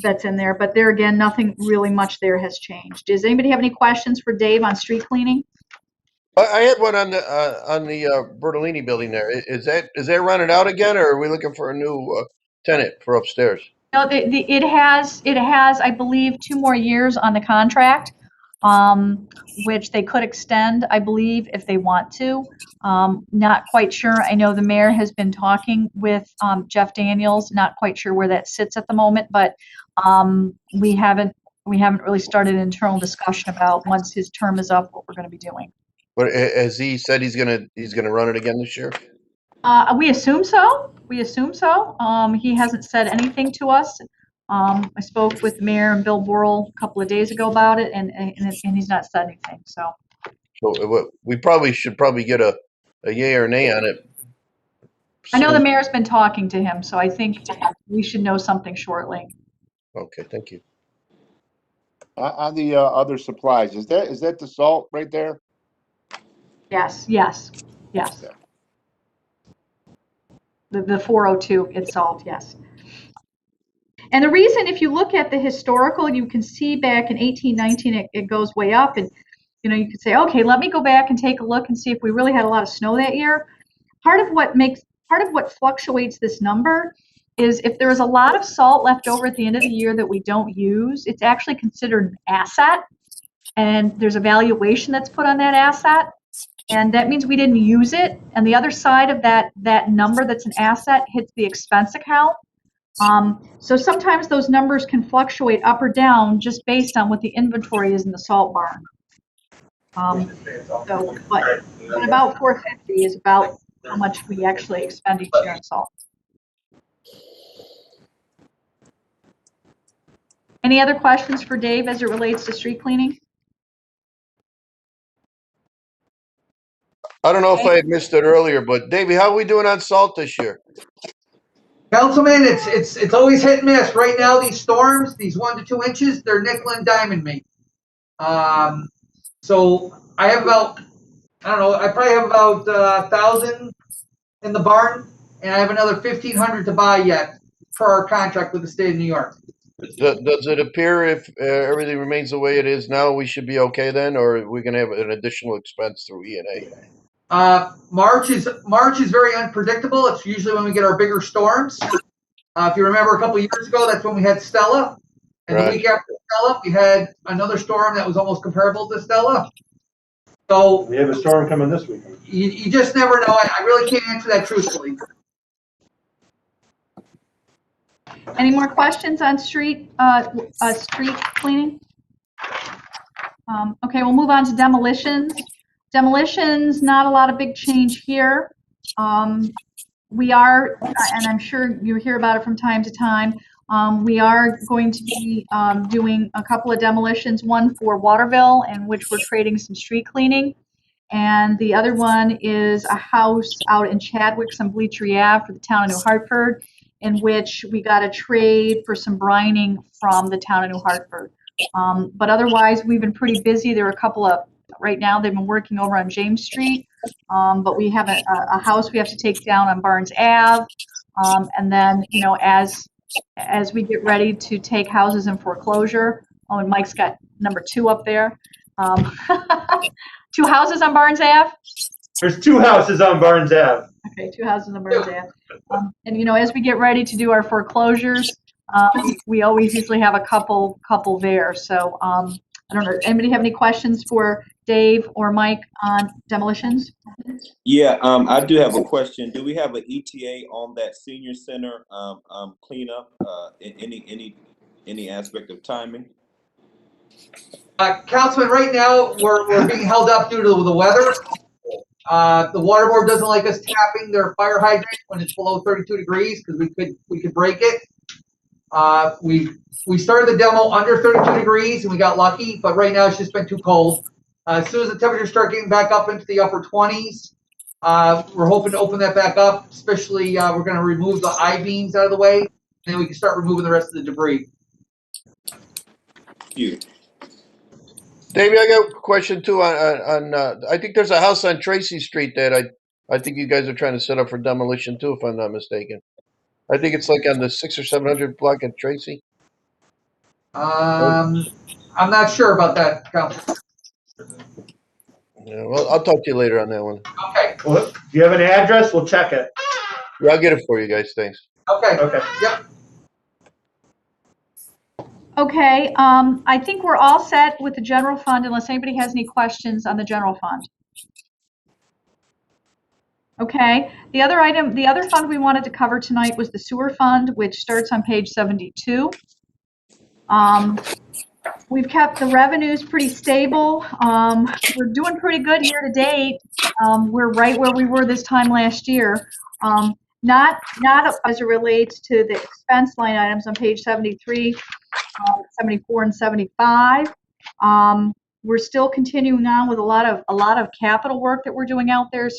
that's in there. But there again, nothing really much there has changed. Does anybody have any questions for Dave on street cleaning? I had one on the Bertolini building there. Is that running out again, or are we looking for a new tenant for upstairs? No, it has, I believe, 2 more years on the contract, which they could extend, I believe, if they want to. Not quite sure. I know the mayor has been talking with Jeff Daniels. Not quite sure where that sits at the moment, but we haven't really started an internal discussion about once his term is up what we're going to be doing. But has he said he's gonna run it again this year? We assume so. We assume so. He hasn't said anything to us. I spoke with the mayor and Bill Borrell a couple of days ago about it, and he's not said anything. So we should get a yay or nay on it. I know the mayor's been talking to him, so I think we should know something shortly. Okay, thank you. On the other supplies, is that the salt right there? Yes. The 402, it's salt, yes. And the reason, if you look at the historical, you can see back in 1819, it goes way up. And, you know, you could say, okay, let me go back and take a look and see if we really had a lot of snow that year. Part of what fluctuates this number is if there is a lot of salt left over at the end of the year that we don't use, it's actually considered an asset. And there's a valuation that's put on that asset. And that means we didn't use it. And the other side of that number that's an asset hits the expense account. So sometimes those numbers can fluctuate up or down just based on what the inventory is in the salt barn. But about 450 is about how much we actually expend each year in salt. Any other questions for Dave as it relates to street cleaning? I don't know if I had missed it earlier, but Davey, how are we doing on salt this year? Councilman, it's always hit and miss. Right now, these storms, these 1 to 2 inches, they're nickel and diming me. So I have about, I don't know, I probably have about 1,000 in the barn, and I have another 1,500 to buy yet for our contract with the state of New York. Does it appear if everything remains the way it is now, we should be okay then, or are we going to have an additional expense through E&A? March is very unpredictable. It's usually when we get our bigger storms. If you remember a couple of years ago, that's when we had Stella. And the week after Stella, we had another storm that was almost comparable to Stella. So We have a storm coming this week. you just never know. I really can't answer that truthfully. Any more questions on street cleaning? Okay, we'll move on to demolitions. Demolitions, not a lot of big change here. We are, and I'm sure you hear about it from time to time, we are going to be doing a couple of demolitions, one for Waterville, in which we're trading some street cleaning. And the other one is a house out in Chadwick, some Bleachery Ave for the town of New Hartford, in which we got a trade for some brining from the town of New Hartford. But otherwise, we've been pretty busy. There are a couple of, right now, they've been working over on James Street, but we have a house we have to take down on Barnes Ave. And then, you know, as we get ready to take houses in foreclosure, and Mike's got number 2 up there. 2 houses on Barnes Ave? There's 2 houses on Barnes Ave. Okay, 2 houses on Barnes Ave. And, you know, as we get ready to do our foreclosures, we always usually have a couple there. So I don't know, anybody have any questions for Dave or Mike on demolitions? Yeah, I do have a question. Do we have an ETA on that senior center cleanup? In any aspect of timing? Councilman, right now we're being held up due to the weather. The water board doesn't like us tapping their fire hydrant when it's below 32 degrees because we could break it. We started the demo under 32 degrees and we got lucky, but right now it's just been too cold. As soon as the temperatures start getting back up into the upper 20s, we're hoping to open that back up. Especially, we're going to remove the I-beams out of the way, and then we can start removing the rest of the debris. You. Davey, I got a question too I think there's a house on Tracy Street that I think you guys are trying to set up for demolition too, if I'm not mistaken. I think it's like on the 600 or 700 block of Tracy. I'm not sure about that, Council. Yeah, well, I'll talk to you later on that one. Okay, Well, if you have an address, we'll check it. Yeah, I'll get it for you guys. Thanks. okay, Okay. yep. Okay, I think we're all set with the general fund unless anybody has any questions on the general fund. Okay, the other fund we wanted to cover tonight was the sewer fund, which starts on page 72. We've kept the revenues pretty stable. We're doing pretty good year to date. We're right where we were this time last year. Not as it relates to the expense line items on page 73, 74, and 75. We're still continuing on with a lot of capital work that we're doing out there.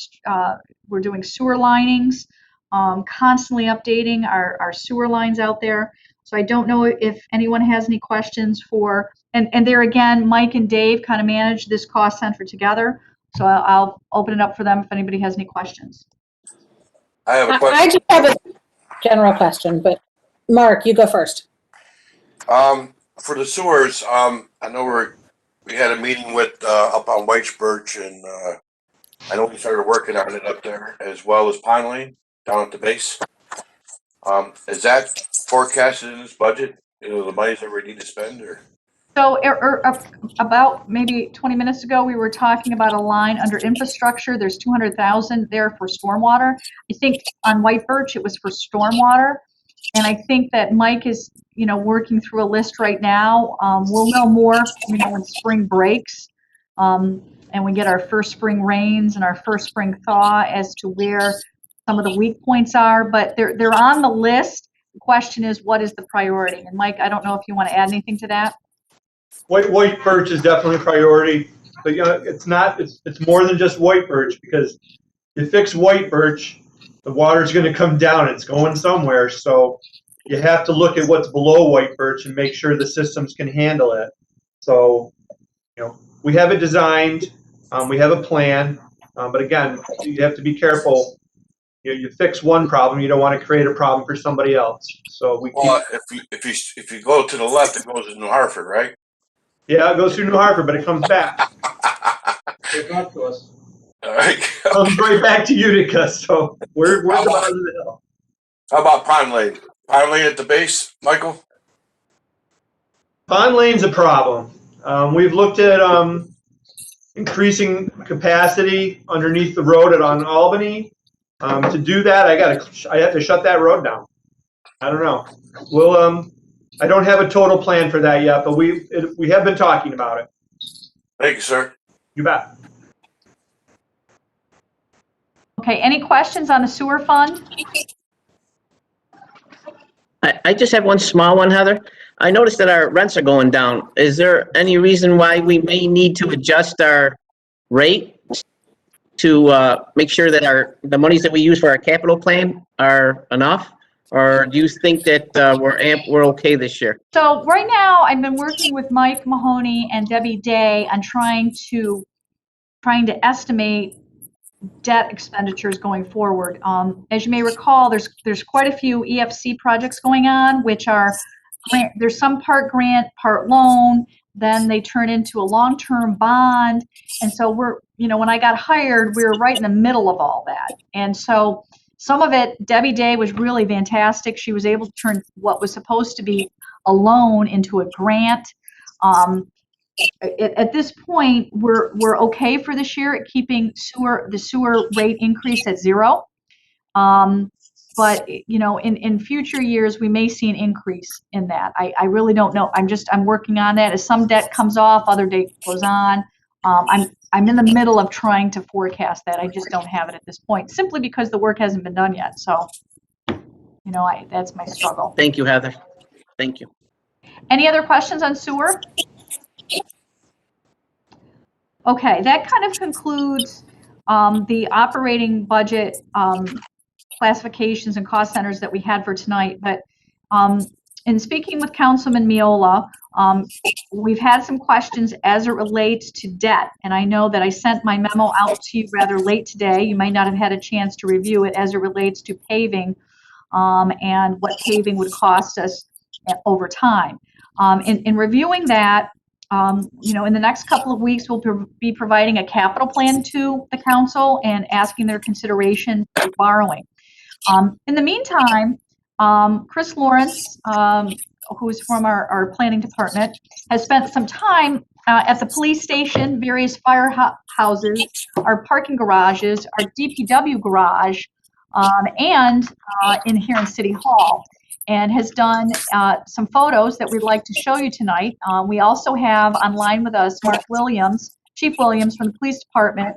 We're doing sewer linings, constantly updating our sewer lines out there. So I don't know if anyone has any questions for, and there again, Mike and Dave kind of manage this cost center together. So I'll open it up for them if anybody has any questions. I have a I question. just have a general question, but Mark, you go first. For the sewers, I know we had a meeting with up on Whitechurch, and I know we started working on it up there, as well as Pine Lane down at the base. Is that forecasted in this budget? You know, the monies that we need to spend, or? So about maybe 20 minutes ago, we were talking about a line under infrastructure. There's 200,000 there for stormwater. I think on White Birch it was for stormwater, and I think that Mike is, working through a list right now. We'll know more, when spring breaks, and we get our first spring rains and our first spring thaw as to where some of the weak points are. But they're on the list. The question is, what is the priority? And Mike, I don't know if you want to add anything to that. White birch is definitely a priority, but it's not. It's more than just white birch, because you fix white birch, the water's going to come down. It's going somewhere, so you have to look at what's below white birch and make sure the systems can handle it. So, we have it designed, we have a plan, but again, you have to be careful. You fix one problem, you don't want to create a problem for somebody else. So if you go to the left, it goes to New Hartford, right? Yeah, it goes through New Hartford, but it comes back. It's not to us. All right. It comes right back to Utica, so we're the bottom of the hill. How about Pine Lane? Pine Lane at the base, Michael? Pond Lane's a problem. We've looked at increasing capacity underneath the road on Albany. To do that, I have to shut that road down. I don't know. I don't have a total plan for that yet, but we have been talking about it. Thank you, sir. You bet. Okay, any questions on the sewer fund? I just have one small one, Heather. I noticed that our rents are going down. Is there any reason why we may need to adjust our rate to make sure that the monies that we use for our capital plan are enough? Or do you think that we're okay this year? So right now, I've been working with Mike Mahoney and Debbie Day on trying to estimate debt expenditures going forward. As you may recall, there's quite a few EFC projects going on, which are there's some part grant, part loan. Then they turn into a long-term bond, and so when I got hired, we were right in the middle of all that, and so. Some of it, Debbie Day was really fantastic. She was able to turn what was supposed to be a loan into a grant. At this point, we're okay for this year at keeping the sewer rate increase at 0. But in future years, we may see an increase in that. I really don't know. I'm working on that. As some debt comes off, other debt goes on. I'm in the middle of trying to forecast that. I just don't have it at this point, simply because the work hasn't been done yet. So, that's my struggle. Thank you, Heather. Thank you. Any other questions on sewer? Okay, that kind of concludes the operating budget classifications and cost centers that we had for tonight. But in speaking with Councilman Miola, we've had some questions as it relates to debt. And I know that I sent my memo out to you rather late today. You might not have had a chance to review it as it relates to paving and what paving would cost us over time. In reviewing that, you know, in the next couple of weeks, we'll be providing a capital plan to the council and asking their consideration for borrowing. In the meantime, Chris Lawrence, who's from our planning department, has spent some time at the police station, various firehouses, our parking garages, our DPW garage, and in here in City Hall, and has done some photos that we'd like to show you tonight. We also have online with us Mark Williams, Chief Williams from the police department,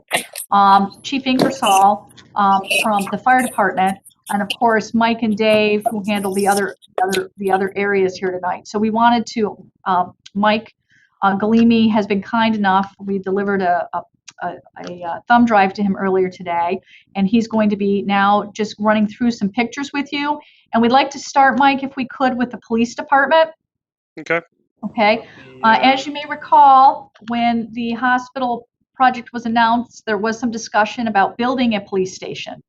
Chief Ingersoll from the fire department, and of course Mike and Dave, who handle the other areas here tonight. So we wanted to, Mike Galimi has been kind enough. We delivered a thumb drive to him earlier today, and he's going to be now just running through some pictures with you. And we'd like to start, Mike, if we could, with the police department. Okay. Okay. As you may recall, when the hospital project was announced, there was some discussion about building a police station.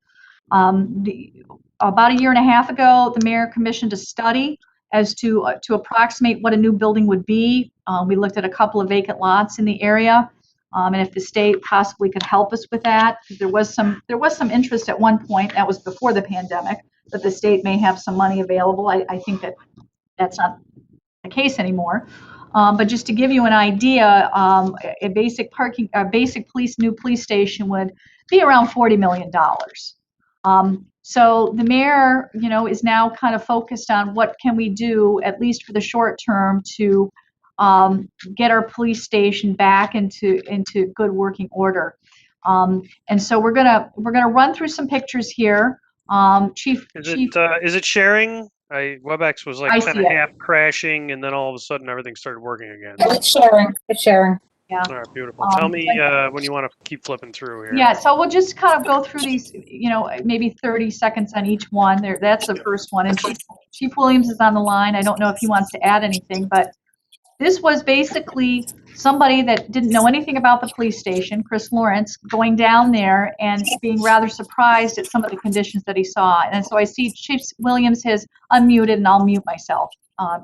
About a year and a half ago, the mayor commissioned a study as to approximate what a new building would be. We looked at a couple of vacant lots in the area, and if the state possibly could help us with that. There was some interest at one point, that was before the pandemic, that the state may have some money available. I think that's not the case anymore. But just to give you an idea, a basic new police station would be around $40 million. So the mayor, you know, is now kind of focused on what can we do, at least for the short term, to get our police station back into good working order. And so we're gonna run through some pictures here. Chief, is it sharing? WebEx was like kind of half crashing, and then all of a sudden everything started working again. It's sharing. It's sharing. Yeah. All right, beautiful. Tell me when you want to keep flipping through here. Yeah, so we'll just kind of go through these, you know, maybe 30 seconds on each one. There, that's the first one. And Chief Williams is on the line. I don't know if he wants to add anything, but this was basically somebody that didn't know anything about the police station, Chris Lawrence, going down there and being rather surprised at some of the conditions that he saw. And so I see Chief Williams has unmuted, and I'll mute myself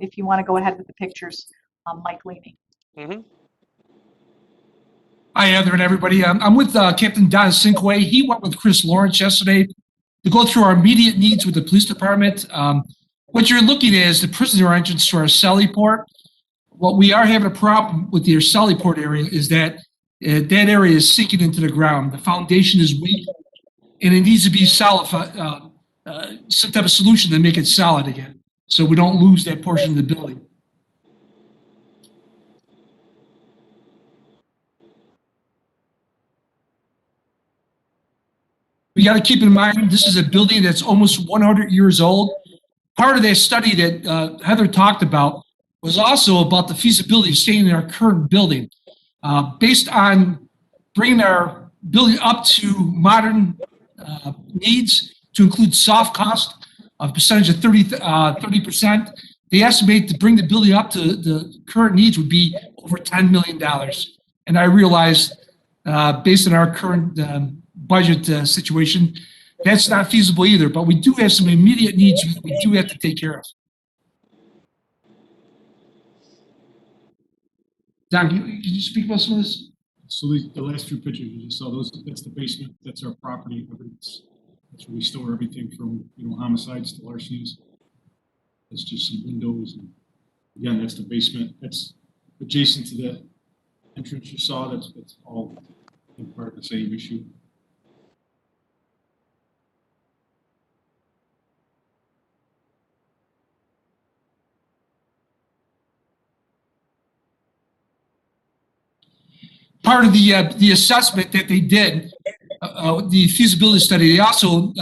if you want to go ahead with the pictures, Mike Leamy. Mm-hmm. Hi, Heather and everybody. I'm with Captain Don Sinkway. He went with Chris Lawrence yesterday to go through our immediate needs with the police department. What you're looking at is the prisoner entrance to our Sally Port. What we are having a problem with the Sally Port area is that that area is sinking into the ground. The foundation is weak, and it needs to be solid, some type of solution to make it solid again, so we don't lose that portion of the building. We got to keep in mind, this is a building that's almost 100 years old. Part of that study that Heather talked about was also about the feasibility of staying in our current building. Based on bringing our building up to modern needs, to include soft cost of percentage of 30%, they estimate to bring the building up to the current needs would be over $10 million. And I realize, based on our current budget situation, that's not feasible either, but we do have some immediate needs we do have to take care of. Don, can you speak about some of this? So the last two pictures you just saw, that's the basement, that's our property. That's where we store everything from, homicides to larcenies. That's just some windows. And again, that's the basement. That's adjacent to the entrance you saw. That's all in part the same issue. Part of the assessment that they did, the feasibility study, they also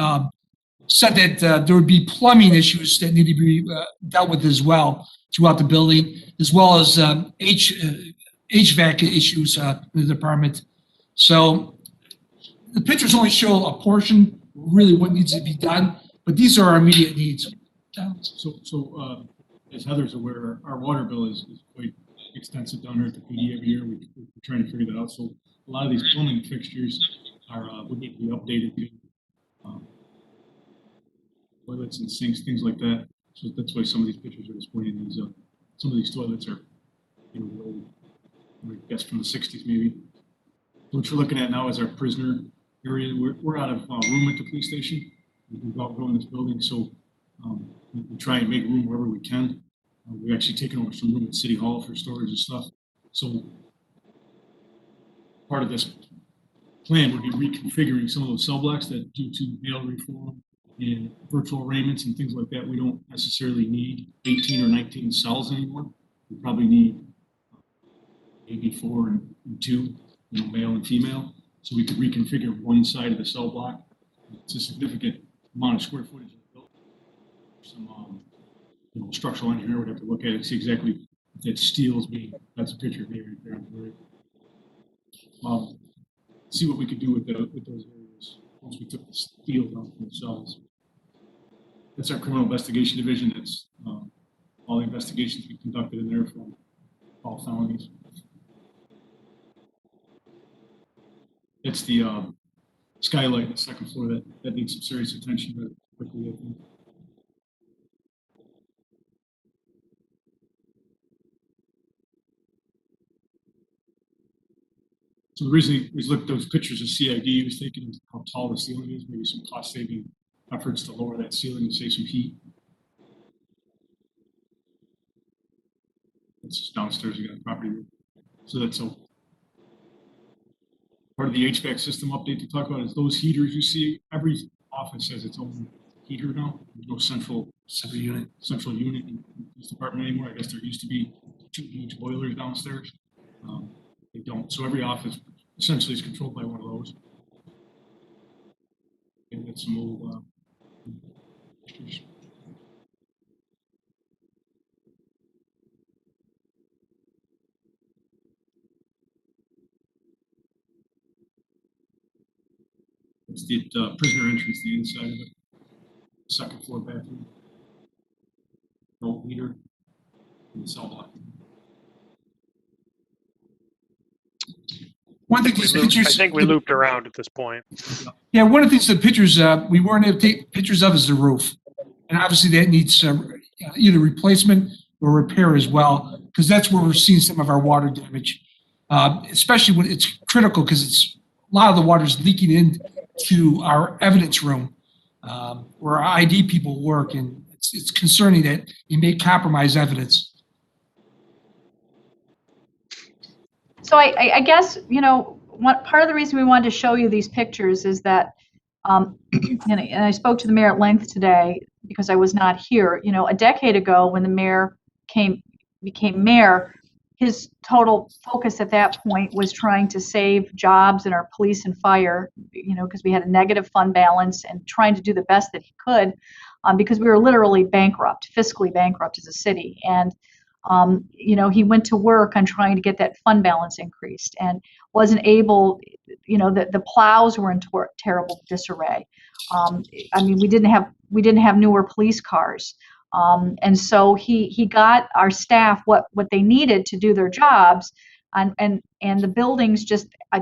said that there would be plumbing issues that need to be dealt with as well throughout the building, as well as HVAC issues in the department. So the pictures only show a portion, really what needs to be done, but these are our immediate needs. So as Heather's aware, our water bill is quite extensive down here at the PD every year. We're trying to figure that out. So a lot of these plumbing fixtures would need to be updated to toilets and sinks, things like that. So that's why some of these pictures are displaying these. Some of these toilets are, old, I guess from the 60s maybe. What you're looking at now is our prisoner area. We're out of room at the police station. We've outgrown this building, so we try and make room wherever we can. We've actually taken over some room at City Hall for storage and stuff. So part of this plan would be reconfiguring some of those cell blocks that, due to bail reform and virtual arraignments and things like that, we don't necessarily need 18 or 19 cells anymore. We probably need maybe 4 and 2, male and female. So we could reconfigure one side of the cell block. It's a significant amount of square footage. Some structural engineer would have to look at it, see exactly if that steel is being. That's a picture of me right there on the right. See what we could do with those areas once we took the steel down from the cells. That's our criminal investigation division. That's all the investigations we conducted in there from all felonies. It's the skylight on the second floor that needs some serious attention very quickly, I think. So the reason we looked at those pictures of CID was thinking how tall the ceiling is, maybe some cost-saving efforts to lower that ceiling and save some heat. It's just downstairs, you got a property room. So that's a part of the HVAC system update to talk about is those heaters you see. Every office has its own heater now. There's no central unit in this department anymore. I guess there used to be 2 huge boilers downstairs. They don't. So every office essentially is controlled by one of those. And that's some old pictures. It's the prisoner entrance, the inside of it. Second floor bathroom. No heater in the cell block. One thing these pictures, I think we looped around at this point. yeah, one of the things the pictures we weren't able to take pictures of is the roof, and obviously that needs either replacement or repair as well, because that's where we're seeing some of our water damage, especially when it's critical because it's a lot of the water is leaking into our evidence room where our ID people work, and it's concerning that you may compromise evidence. So I guess, what part of the reason we wanted to show you these pictures is that, and I spoke to the mayor at length today because I was not here. A decade ago when the mayor became mayor, his total focus at that point was trying to save jobs in our police and fire, because we had a negative fund balance, and trying to do the best that he could, because we were literally bankrupt, fiscally bankrupt as a city. And he went to work on trying to get that fund balance increased and wasn't able, the plows were in terrible disarray. We didn't have newer police cars. And so he got our staff what they needed to do their jobs, and the buildings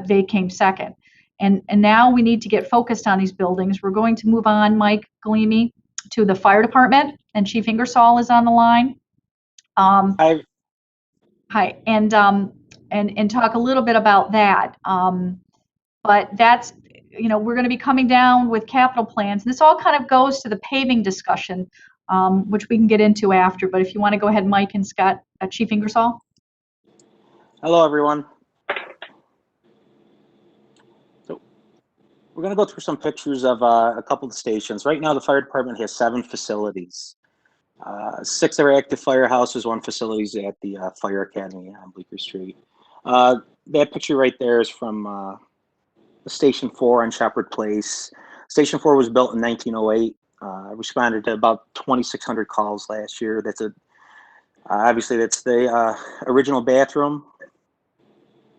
they came second. And now we need to get focused on these buildings. We're going to move on, Mike Galimi, to the fire department, and Chief Ingersoll is on the line. Hi, and talk a little bit about that. But that's, we're going to be coming down with capital plans. And this all kind of goes to the paving discussion, which we can get into after. But if you want to go ahead, Mike and Scott, Chief Ingersoll. Hello, everyone. So we're going to go through some pictures of a couple of the stations. Right now, the fire department has 7 facilities. 6 are active firehouses, 1 facility is at the Fire Academy on Bleecker Street. That picture right there is from Station 4 on Shepherd Place. Station 4 was built in 1908. Responded to about 2,600 calls last year. That's obviously that's the original bathroom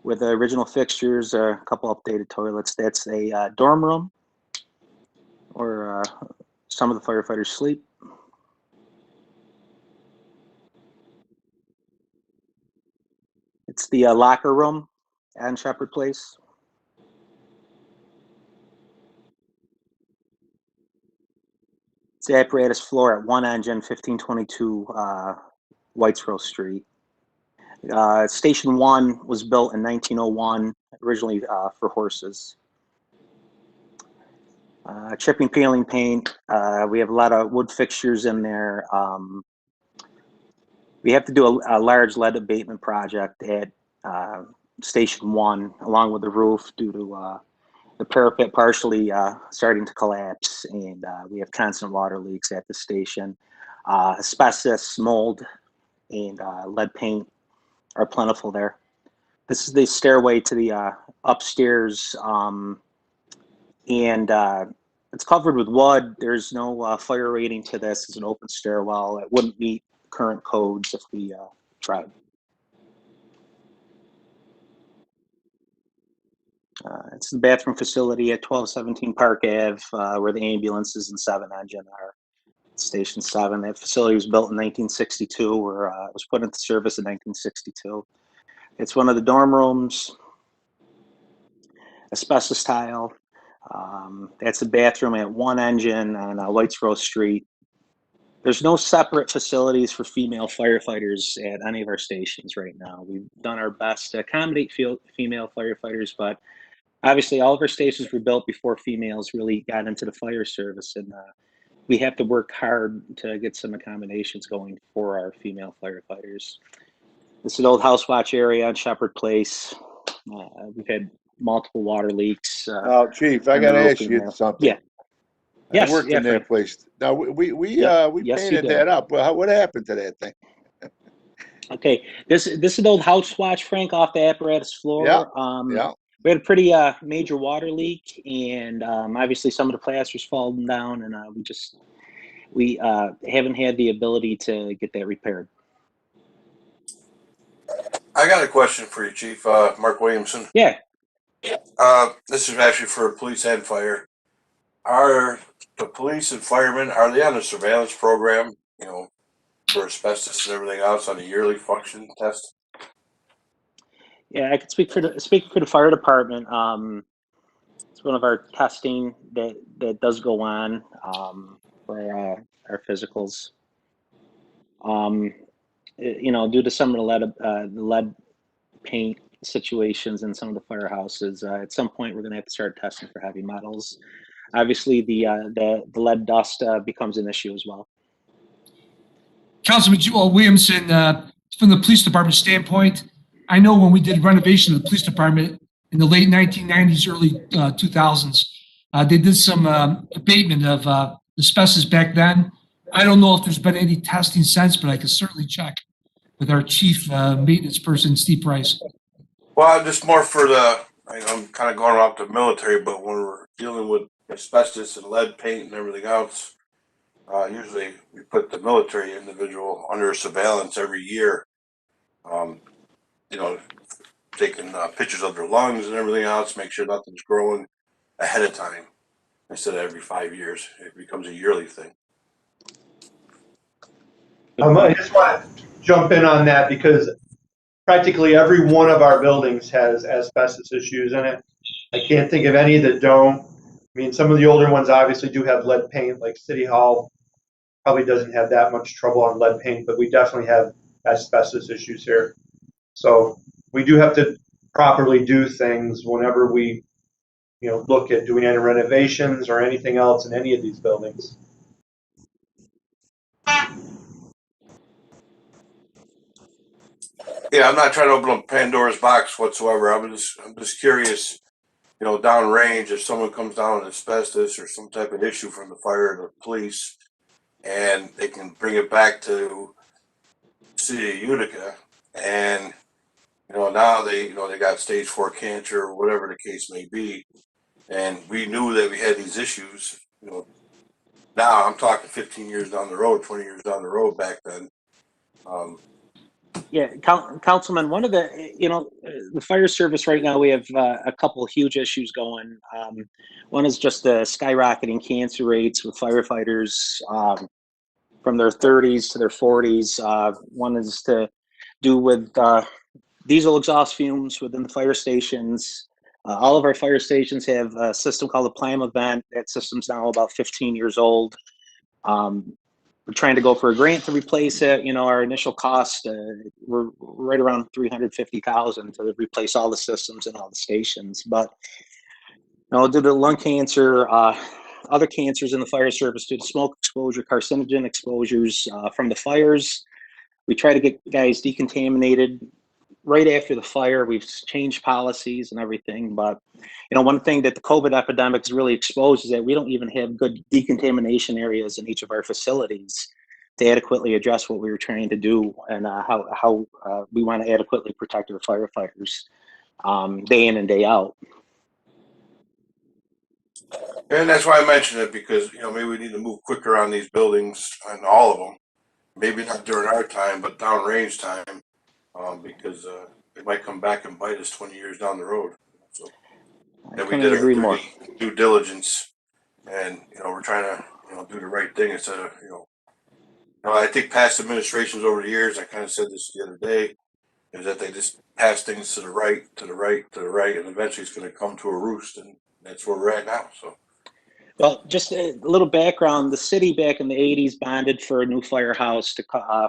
with the original fixtures, a couple updated toilets. That's a dorm room where some of the firefighters sleep. It's the locker room on Shepherd Place. It's the apparatus floor at 1 Engine, 1522 Whitesboro Street. Station 1 was built in 1901, originally for horses. Chipping, peeling paint. We have a lot of wood fixtures in there. We have to do a large lead abatement project at Station 1, along with the roof, due to the parapet partially starting to collapse, and we have constant water leaks at the station. Asbestos, mold, and lead paint are plentiful there. This is the stairway to the upstairs, and it's covered with wood. There's no fire rating to this. It's an open stairwell. It wouldn't meet current codes if we tried. It's the bathroom facility at 1217 Park Ave, where the ambulances and 7 Engine are. Station 7. That facility was built in 1962, or it was put into service in 1962. It's one of the dorm rooms. Asbestos tile. That's the bathroom at 1 Engine on Whitesboro Street. There's no separate facilities for female firefighters at any of our stations right now. We've done our best to accommodate female firefighters, but obviously all of our stations were built before females really got into the fire service, and we have to work hard to get some accommodations going for our female firefighters. This is an old house watch area on Shepherd Place. We've had multiple water leaks. Now, Chief, I got to ask you something. Yeah. Yes. I worked in that place. Now we painted that up. Well, what happened to that thing? Okay, this is an old house watch, Frank, off the apparatus floor. Yeah. We had a pretty major water leak, and obviously some of the plaster's fallen down, and we haven't had the ability to get that repaired. I got a question for you, Chief. Mark Williamson. Yeah. This is actually for police and fire. Are the police and firemen, are they on a surveillance program, for asbestos and everything else on a yearly function test? Yeah, I could speak for the fire department. It's one of our testing that does go on for our physicals. Due to some of the lead paint situations in some of the firehouses, at some point we're going to have to start testing for heavy metals. Obviously, the lead dust becomes an issue as well. Councilman Williamson, from the police department standpoint, I know when we did renovation of the police department in the late 1990s, early 2000s, they did some abatement of asbestos back then. I don't know if there's been any testing since, but I can certainly check with our chief maintenance person, Steve Price. Well, just more for I'm kind of going off the military, but when we're dealing with asbestos and lead paint and everything else, usually we put the military individual under surveillance every year. Taking pictures of their lungs and everything else, make sure nothing's growing ahead of time instead of every 5 years. It becomes a yearly thing. I just want to jump in on that because practically every one of our buildings has asbestos issues in it. I can't think of any that don't. I mean, some of the older ones obviously do have lead paint, like City Hall probably doesn't have that much trouble on lead paint, but we definitely have asbestos issues here. So we do have to properly do things whenever we, look at doing any renovations or anything else in any of these buildings. Yeah, I'm not trying to open up Pandora's box whatsoever. I'm just curious, downrange, if someone comes down with asbestos or some type of issue from the fire or the police, and they can bring it back to the city of Utica, and now they got stage 4 cancer or whatever the case may be, and we knew that we had these issues. Now I'm talking 15 years down the road, 20 years down the road. Back then. Yeah, Councilman, one of the, the fire service right now, we have a couple of huge issues going. One is just the skyrocketing cancer rates with firefighters from their 30s to their 40s. One is to do with diesel exhaust fumes within the fire stations. All of our fire stations have a system called the Plime Vent. That system's now about 15 years old. We're trying to go for a grant to replace it. You know, our initial cost, we're right around $350,000 to replace all the systems and all the stations. But you know, due to lung cancer, other cancers in the fire service, due to smoke exposure, carcinogen exposures from the fires, we try to get guys decontaminated right after the fire. We've changed policies and everything, but you know, one thing that the COVID epidemic has really exposed is that we don't even have good decontamination areas in each of our facilities to adequately address what we were trying to do and how we want to adequately protect our firefighters day in and day out. And that's why I mentioned it, because, you know, maybe we need to move quicker on these buildings, on all of them. Maybe not during our time, but downrange time, because it might come back and bite us 20 years down the road. So that we did our due diligence, and you know, we're trying to, you know, do the right thing instead of, you know, I think past administrations over the years, I kind of said this the other day, is that they just pass things to the right, to the right, to the right, and eventually it's going to come to a roost, and that's where we're at now. So. Well, just a little background. The city back in the 80s bonded for a new firehouse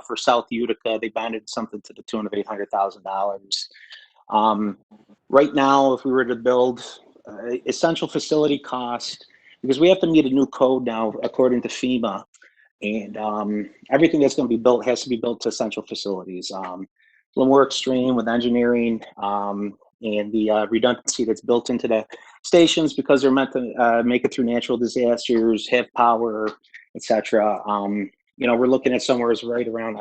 for South Utica. They bonded something to the tune of $800,000. Right now, if we were to build essential facility cost, because we have to meet a new code now according to FEMA, and everything that's going to be built has to be built to essential facilities. A little more extreme with engineering and the redundancy that's built into the stations because they're meant to make it through natural disasters, have power, etc. You know, we're looking at somewhere right around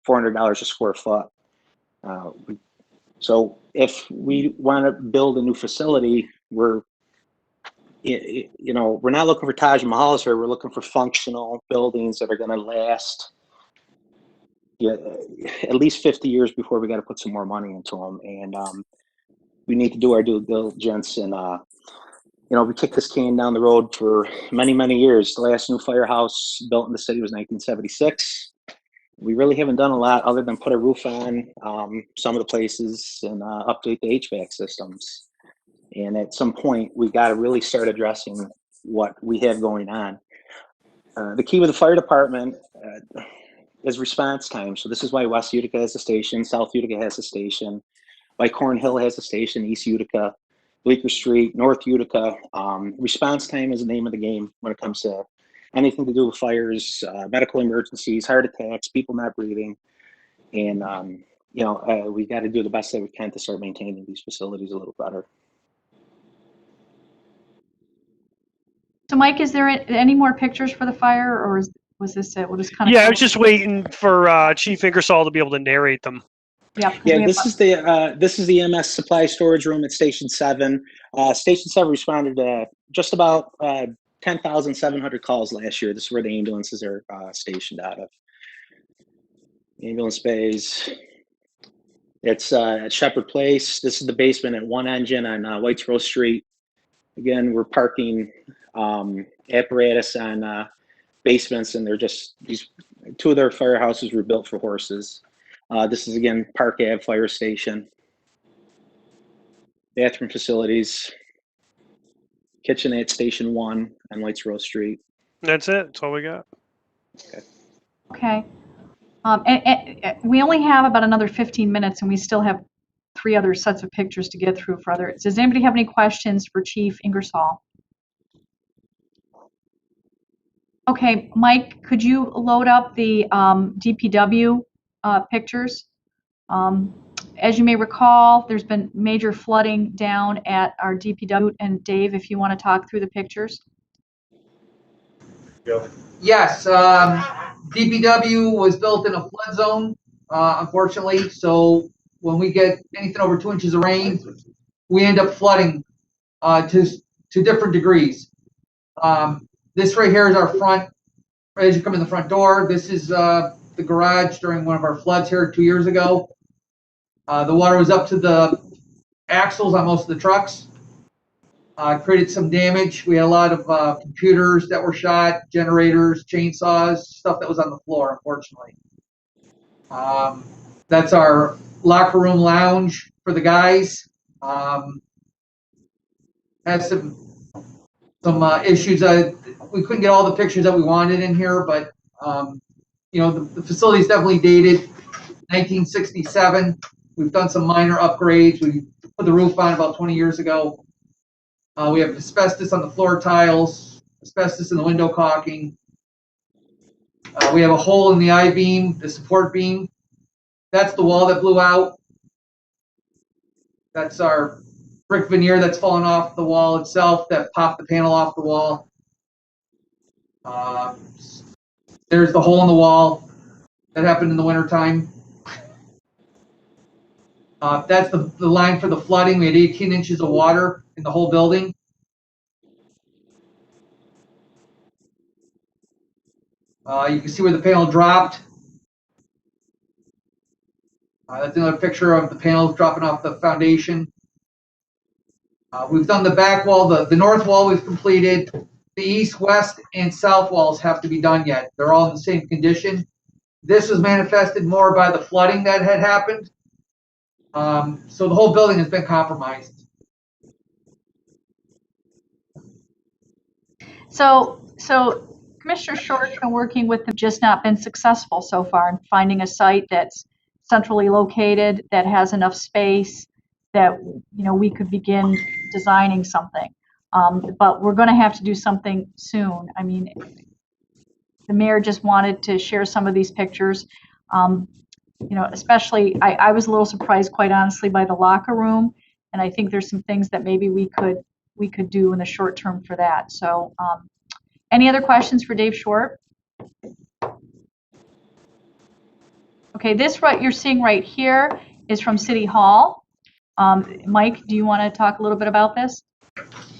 $400 a square foot. So if we want to build a new facility, we're not looking for Taj Mahals here. We're looking for functional buildings that are going to last at least 50 years before we got to put some more money into them. And we need to do our due diligence. And, you know, we kicked this can down the road for many, many years. The last new firehouse built in the city was 1976. We really haven't done a lot other than put a roof on some of the places and update the HVAC systems. And at some point, we got to really start addressing what we have going on. The key with the fire department is response time. So this is why West Utica has a station, South Utica has a station, why Cornhill has a station, East Utica, Bleecker Street, North Utica. Response time is the name of the game when it comes to anything to do with fires, medical emergencies, heart attacks, people not breathing. And, you know, we got to do the best that we can to start maintaining these facilities a little better. So Mike, is there any more pictures for the fire, or was this it? We'll just kind of. Yeah, I was just waiting for Chief Ingersoll to be able to narrate them. Yeah, this is the MS supply storage room at Station 7. Station 7 responded to just about 10,700 calls last year. This is where the ambulances are stationed out of. Ambulance bays. It's at Shepherd Place. This is the basement at One Engine on Whites Row Street. Again, we're parking apparatus on basements, and they're just these two of their firehouses were built for horses. This is again Park Ave Fire Station. Bathroom facilities. Kitchen at Station 1 on Whites Row Street. That's it. That's all we got. Okay. And we only have about another 15 minutes, and we still have 3 other sets of pictures to get through for others. Does anybody have any questions for Chief Ingersoll? Okay, Mike, could you load up the DPW pictures? As you may recall, there's been major flooding down at our DPW, and Dave, if you want to talk through the pictures. Yes, DPW was built in a flood zone, unfortunately. So when we get anything over 2 inches of rain, we end up flooding to different degrees. This right here is our front, right as you come in the front door. This is the garage during one of our floods here 2 years ago. The water was up to the axles on most of the trucks. Created some damage. We had a lot of computers that were shot, generators, chainsaws, stuff that was on the floor, unfortunately. That's our locker room lounge for the guys. Has some issues. We couldn't get all the pictures that we wanted in here, but you know, the facility is definitely dated 1967. We've done some minor upgrades. We put the roof on about 20 years ago. We have asbestos on the floor tiles, asbestos in the window caulking. We have a hole in the I-beam, the support beam. That's the wall that blew out. That's our brick veneer that's fallen off the wall itself that popped the panel off the wall. There's the hole in the wall that happened in the wintertime. That's the line for the flooding. We had 18 inches of water in the whole building. You can see where the panel dropped. That's another picture of the panels dropping off the foundation. We've done the back wall. The north wall we've completed. The east, west, and south walls have to be done yet. They're all in the same condition. This was manifested more by the flooding that had happened. So the whole building has been compromised. So Commissioner Short's been working with them, just not been successful so far in finding a site that's centrally located, that has enough space, that, you know, we could begin designing something. But we're going to have to do something soon. I mean, the mayor just wanted to share some of these pictures. You know, especially, I was a little surprised, quite honestly, by the locker room, and I think there's some things that maybe we could do in the short term for that. So, any other questions for Dave Short? Okay, this what you're seeing right here is from City Hall. Mike, do you want to talk a little bit about this?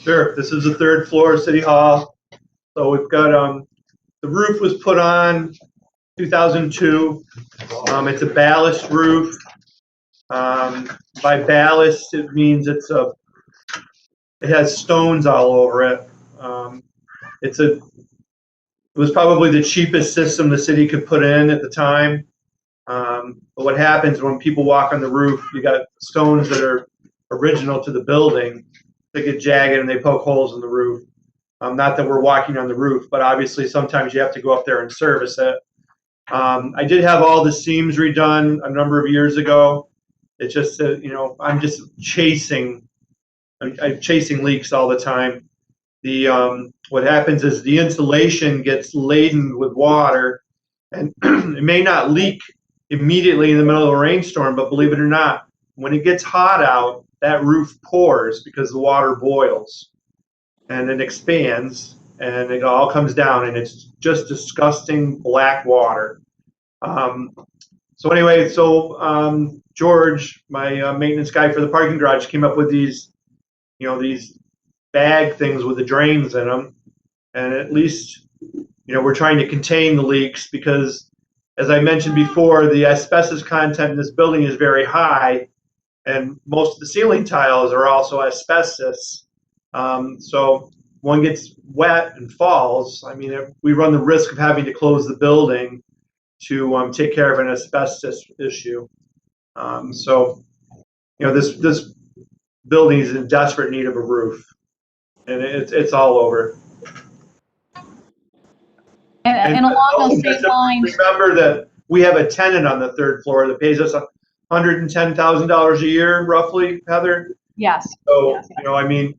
Sure. This is the third floor of City Hall. So we've got the roof was put on 2002. It's a ballast roof. By ballast, it means it has stones all over it. It was probably the cheapest system the city could put in at the time. But what happens when people walk on the roof, you got stones that are original to the building. They get jagged and they poke holes in the roof. Not that we're walking on the roof, but obviously sometimes you have to go up there and service it. I did have all the seams redone a number of years ago. It's just, you know, I'm just chasing leaks all the time. What happens is the insulation gets laden with water, and it may not leak immediately in the middle of a rainstorm, but believe it or not, when it gets hot out, that roof pours because the water boils and it expands and it all comes down, and it's just disgusting black water. So anyway, George, my maintenance guy for the parking garage, came up with these, you know, these bag things with the drains in them, and at least, you know, we're trying to contain the leaks because, as I mentioned before, the asbestos content in this building is very high, and most of the ceiling tiles are also asbestos. So one gets wet and falls. I mean, we run the risk of having to close the building to take care of an asbestos issue. So, you know, this building is in desperate need of a roof, and it's all over. And along those same lines, remember that we have a tenant on the third floor that pays us $110,000 a year, roughly, Heather. yes. So, Yes. you know, I mean,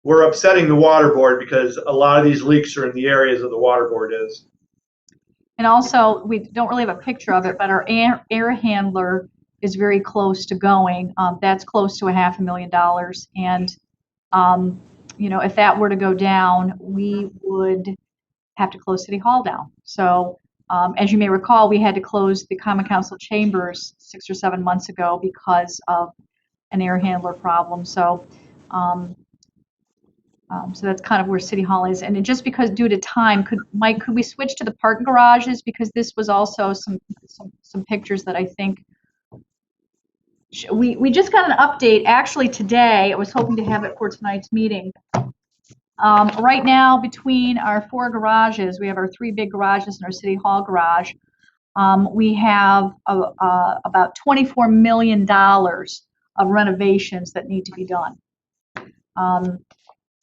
we're upsetting the water board because a lot of these leaks are in the areas that the water board is. And also, we don't really have a picture of it, but our air handler is very close to going. That's close to $500,000. And, you know, if that were to go down, we would have to close City Hall down. So, as you may recall, we had to close the Common Council chambers 6 or 7 months ago because of an air handler problem. So, so that's kind of where City Hall is. And just because due to time, Mike, could we switch to the parking garages? Because this was also some pictures that I think we just got an update actually today. I was hoping to have it for tonight's meeting. Right now, between our 4 garages, we have our 3 big garages and our City Hall garage. We have about $24 million of renovations that need to be done.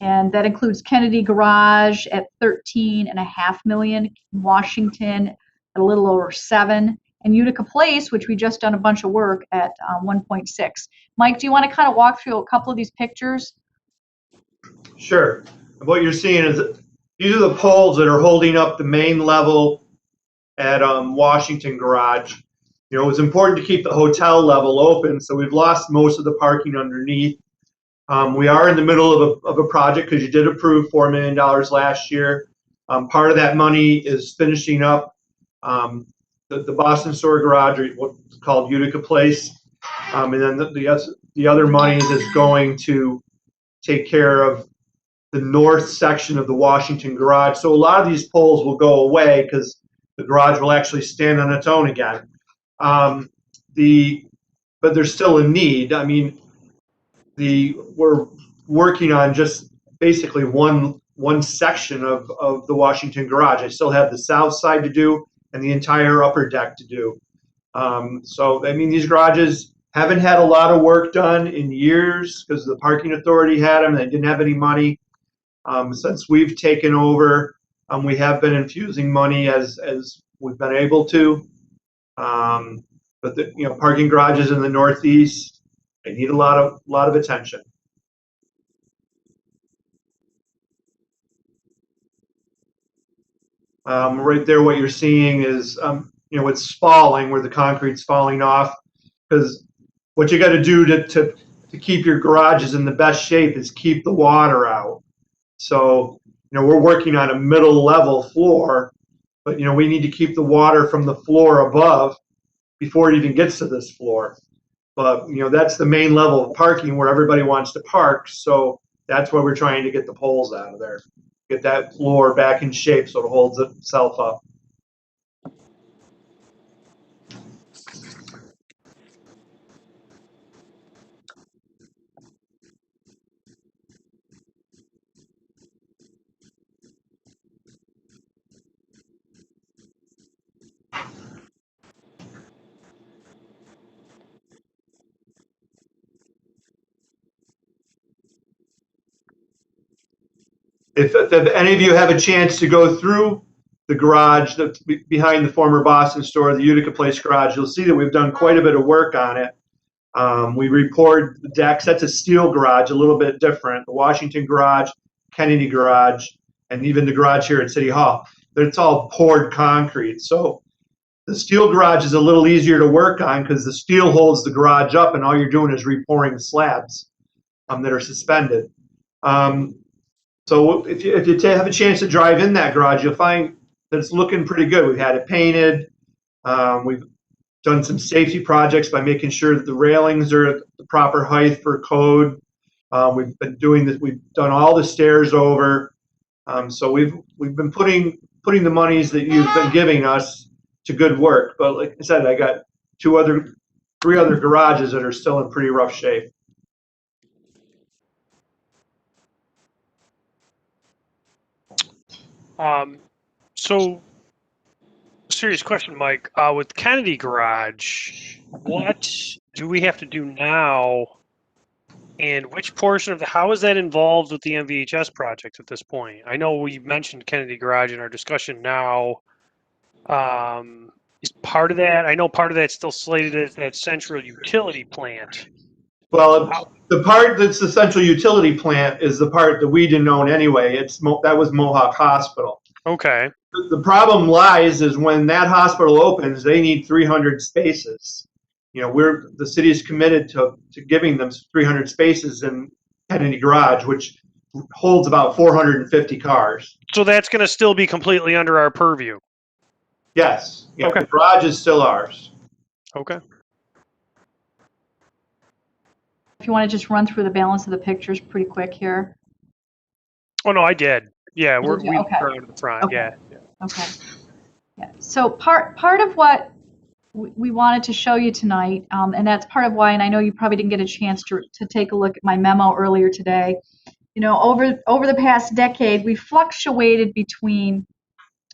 And that includes Kennedy Garage at $13.5 million, Washington at a little over $7 million, and Utica Place, which we just done a bunch of work at 1.6. Mike, do you want to kind of walk through a couple of these pictures? Sure. What you're seeing is these are the poles that are holding up the main level at Washington Garage. You know, it was important to keep the hotel level open, so we've lost most of the parking underneath. We are in the middle of a project because you did approve $4 million last year. Part of that money is finishing up the Boston Store Garage, or what's called Utica Place. And then the other money is going to take care of the north section of the Washington Garage. So a lot of these poles will go away because the garage will actually stand on its own again. But there's still a need. I mean, we're working on just basically one section of the Washington Garage. I still have the south side to do and the entire upper deck to do. So, I mean, these garages haven't had a lot of work done in years because the parking authority had them and they didn't have any money. Since we've taken over, we have been infusing money as we've been able to. But the parking garages in the Northeast, they need a lot of attention. Right there, what you're seeing is it's spalling, where the concrete's falling off, because what you got to do to keep your garages in the best shape is keep the water out. So we're working on a middle level floor, but we need to keep the water from the floor above before it even gets to this floor. But that's the main level of parking where everybody wants to park, so that's why we're trying to get the poles out of there. Get that floor back in shape so it holds itself up. If any of you have a chance to go through the garage that's behind the former Boston Store, the Utica Place Garage, you'll see that we've done quite a bit of work on it. We repoured the decks. That's a steel garage, a little bit different. The Washington Garage, Kennedy Garage, and even the garage here at City Hall. It's all poured concrete. So the steel garage is a little easier to work on because the steel holds the garage up, and all you're doing is repouring the slabs that are suspended. So if you have a chance to drive in that garage, you'll find that it's looking pretty good. We've had it painted. We've done some safety projects by making sure that the railings are at the proper height for code. We've been doing this. We've done all the stairs over. So we've been putting the monies that you've been giving us to good work. But like I said, I got three other garages that are still in pretty rough shape. So, serious question, Mike. With Kennedy Garage, what do we have to do now? And which portion of how is that involved with the MVHS project at this point? I know we mentioned Kennedy Garage in our discussion now. Is part of that, I know part of that's still slated as that central utility plant. Well, the part that's the central utility plant is the part that we didn't own anyway. That was Mohawk Hospital. Okay. The problem lies is when that hospital opens, they need 300 spaces. The city is committed to giving them 300 spaces in Kennedy Garage, which holds about 450 cars. So that's going to still be completely under our purview. Yes. Yeah, okay. The garage is still ours. Okay. If you want to just run through the balance of the pictures pretty quick here. Oh no, I did. Yeah, we okay. in the front. Okay. Yeah. Okay. Yeah. So part of what we wanted to show you tonight, and that's part of why, and I know you probably didn't get a chance to take a look at my memo earlier today. Over the past decade, we fluctuated between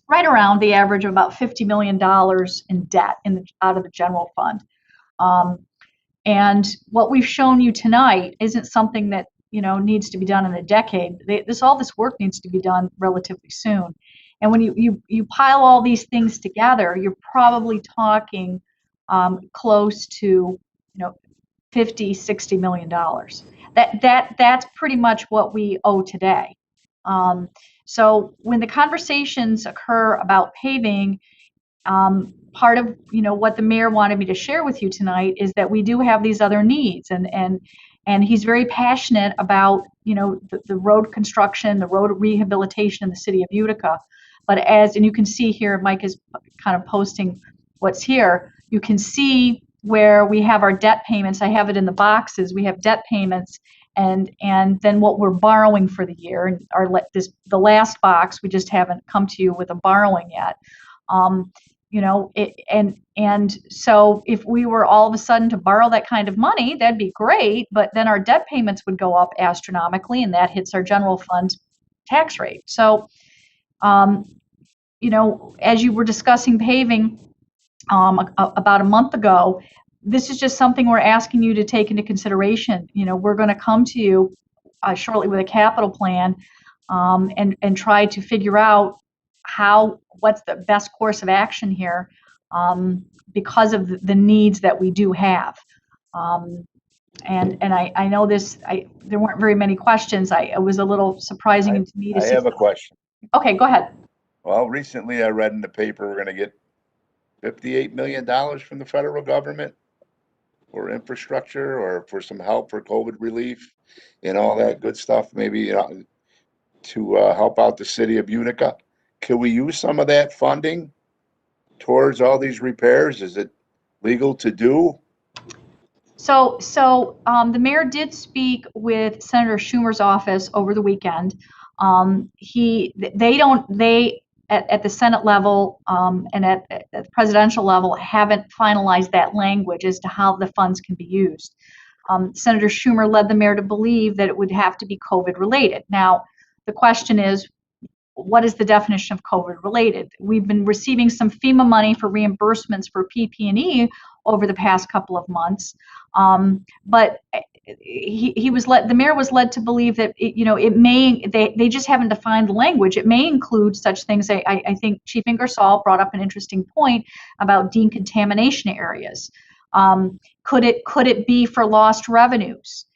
right around the average of about $50 million in debt out of the general fund. And what we've shown you tonight isn't something that needs to be done in a decade. All this work needs to be done relatively soon. And when you pile all these things together, you're probably talking close to $50-60 million. That's pretty much what we owe today. So when the conversations occur about paving, part of what the mayor wanted me to share with you tonight is that we do have these other needs, and he's very passionate about the road construction, the road rehabilitation in the city of Utica. But and you can see here, Mike is kind of posting what's here. You can see where we have our debt payments. I have it in the boxes. We have debt payments, and then what we're borrowing for the year. And the last box, we just haven't come to you with a borrowing yet. And so if we were all of a sudden to borrow that kind of money, that'd be great, but then our debt payments would go up astronomically, and that hits our general fund tax rate. So, as you were discussing paving about a month ago, this is just something we're asking you to take into consideration. We're going to come to you shortly with a capital plan and try to figure out what's the best course of action here because of the needs that we do have. And I know there weren't very many questions. It was a little surprising to me to see. I have a question. Okay, go ahead. Well, recently I read in the paper we're going to get $58 million from the federal government for infrastructure or for some help for COVID relief and all that good stuff, maybe to help out the city of Utica. Can we use some of that funding towards all these repairs? Is it legal to do? So the mayor did speak with Senator Schumer's office over the weekend. At the Senate level and at the presidential level haven't finalized that language as to how the funds can be used. Senator Schumer led the mayor to believe that it would have to be COVID related. Now, the question is, what is the definition of COVID related? We've been receiving some FEMA money for reimbursements for PP&E over the past couple of months, but the mayor was led to believe that they just haven't defined the language. It may include such things. I think Chief Ingersoll brought up an interesting point about decontamination areas. Could it be for lost revenues?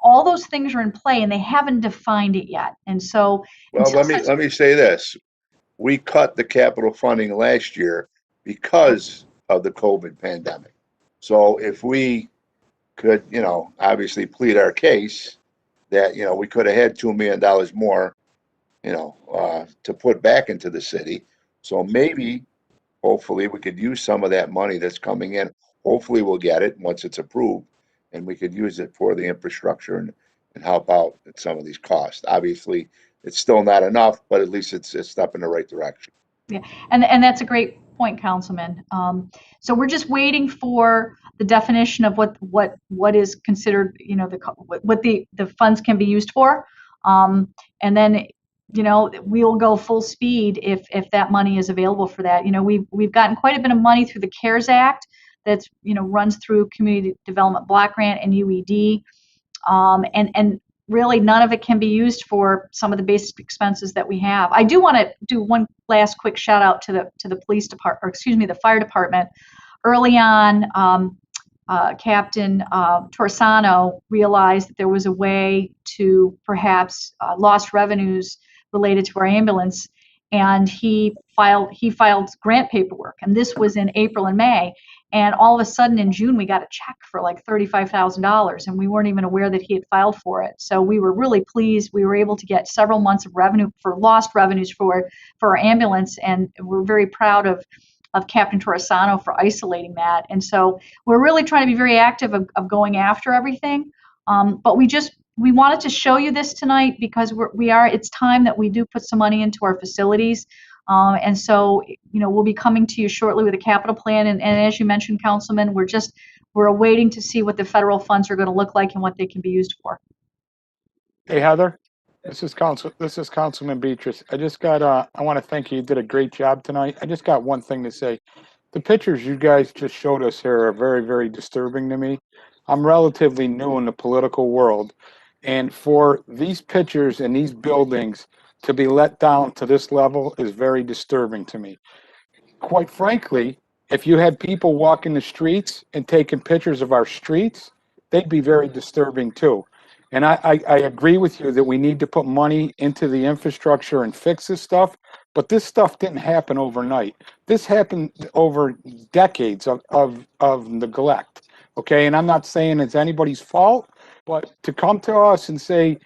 All those things are in play, and they haven't defined it yet. And so, well, let me say this: we cut the capital funding last year because of the COVID pandemic. So if we could, obviously plead our case that we could have had $2 million more, to put back into the city. So maybe, hopefully, we could use some of that money that's coming in. Hopefully, we'll get it once it's approved, and we could use it for the infrastructure and help out at some of these costs. Obviously, it's still not enough, but at least it's a step in the right direction. Yeah, and that's a great point, Councilman. So we're just waiting for the definition of what is considered, what the funds can be used for, and then we'll go full speed if that money is available for that. We've gotten quite a bit of money through the CARES Act that's runs through Community Development Block Grant and UED, and really none of it can be used for some of the basic expenses that we have. I do want to do one last quick shout out to the police department, or excuse me, the fire department. Early on, Captain Torsano realized that there was a way to perhaps lost revenues related to our ambulance, and he filed grant paperwork, and this was in April and May. And all of a sudden in June, we got a check for like $35,000, and we weren't even aware that he had filed for it. So we were really pleased. We were able to get several months of revenue for lost revenues for our ambulance, and we're very proud of Captain Torisano for isolating that. And so we're really trying to be very active of going after everything. But we wanted to show you this tonight because it's time that we do put some money into our facilities. And so, we'll be coming to you shortly with a capital plan. And as you mentioned, Councilman, we're awaiting to see what the federal funds are going to look like and what they can be used for. Hey, Heather. This is Councilman Beatrice. I just got, I want to thank you. You did a great job tonight. I just got one thing to say. The pictures you guys just showed us here are very, very disturbing to me. I'm relatively new in the political world. And for these pictures and these buildings to be let down to this level is very disturbing to me. Quite frankly, if you had people walking the streets and taking pictures of our streets, they'd be very disturbing too. And I agree with you that we need to put money into the infrastructure and fix this stuff, but this stuff didn't happen overnight. This happened over decades of neglect, okay? And I'm not saying it's anybody's fault, but to come to us and say,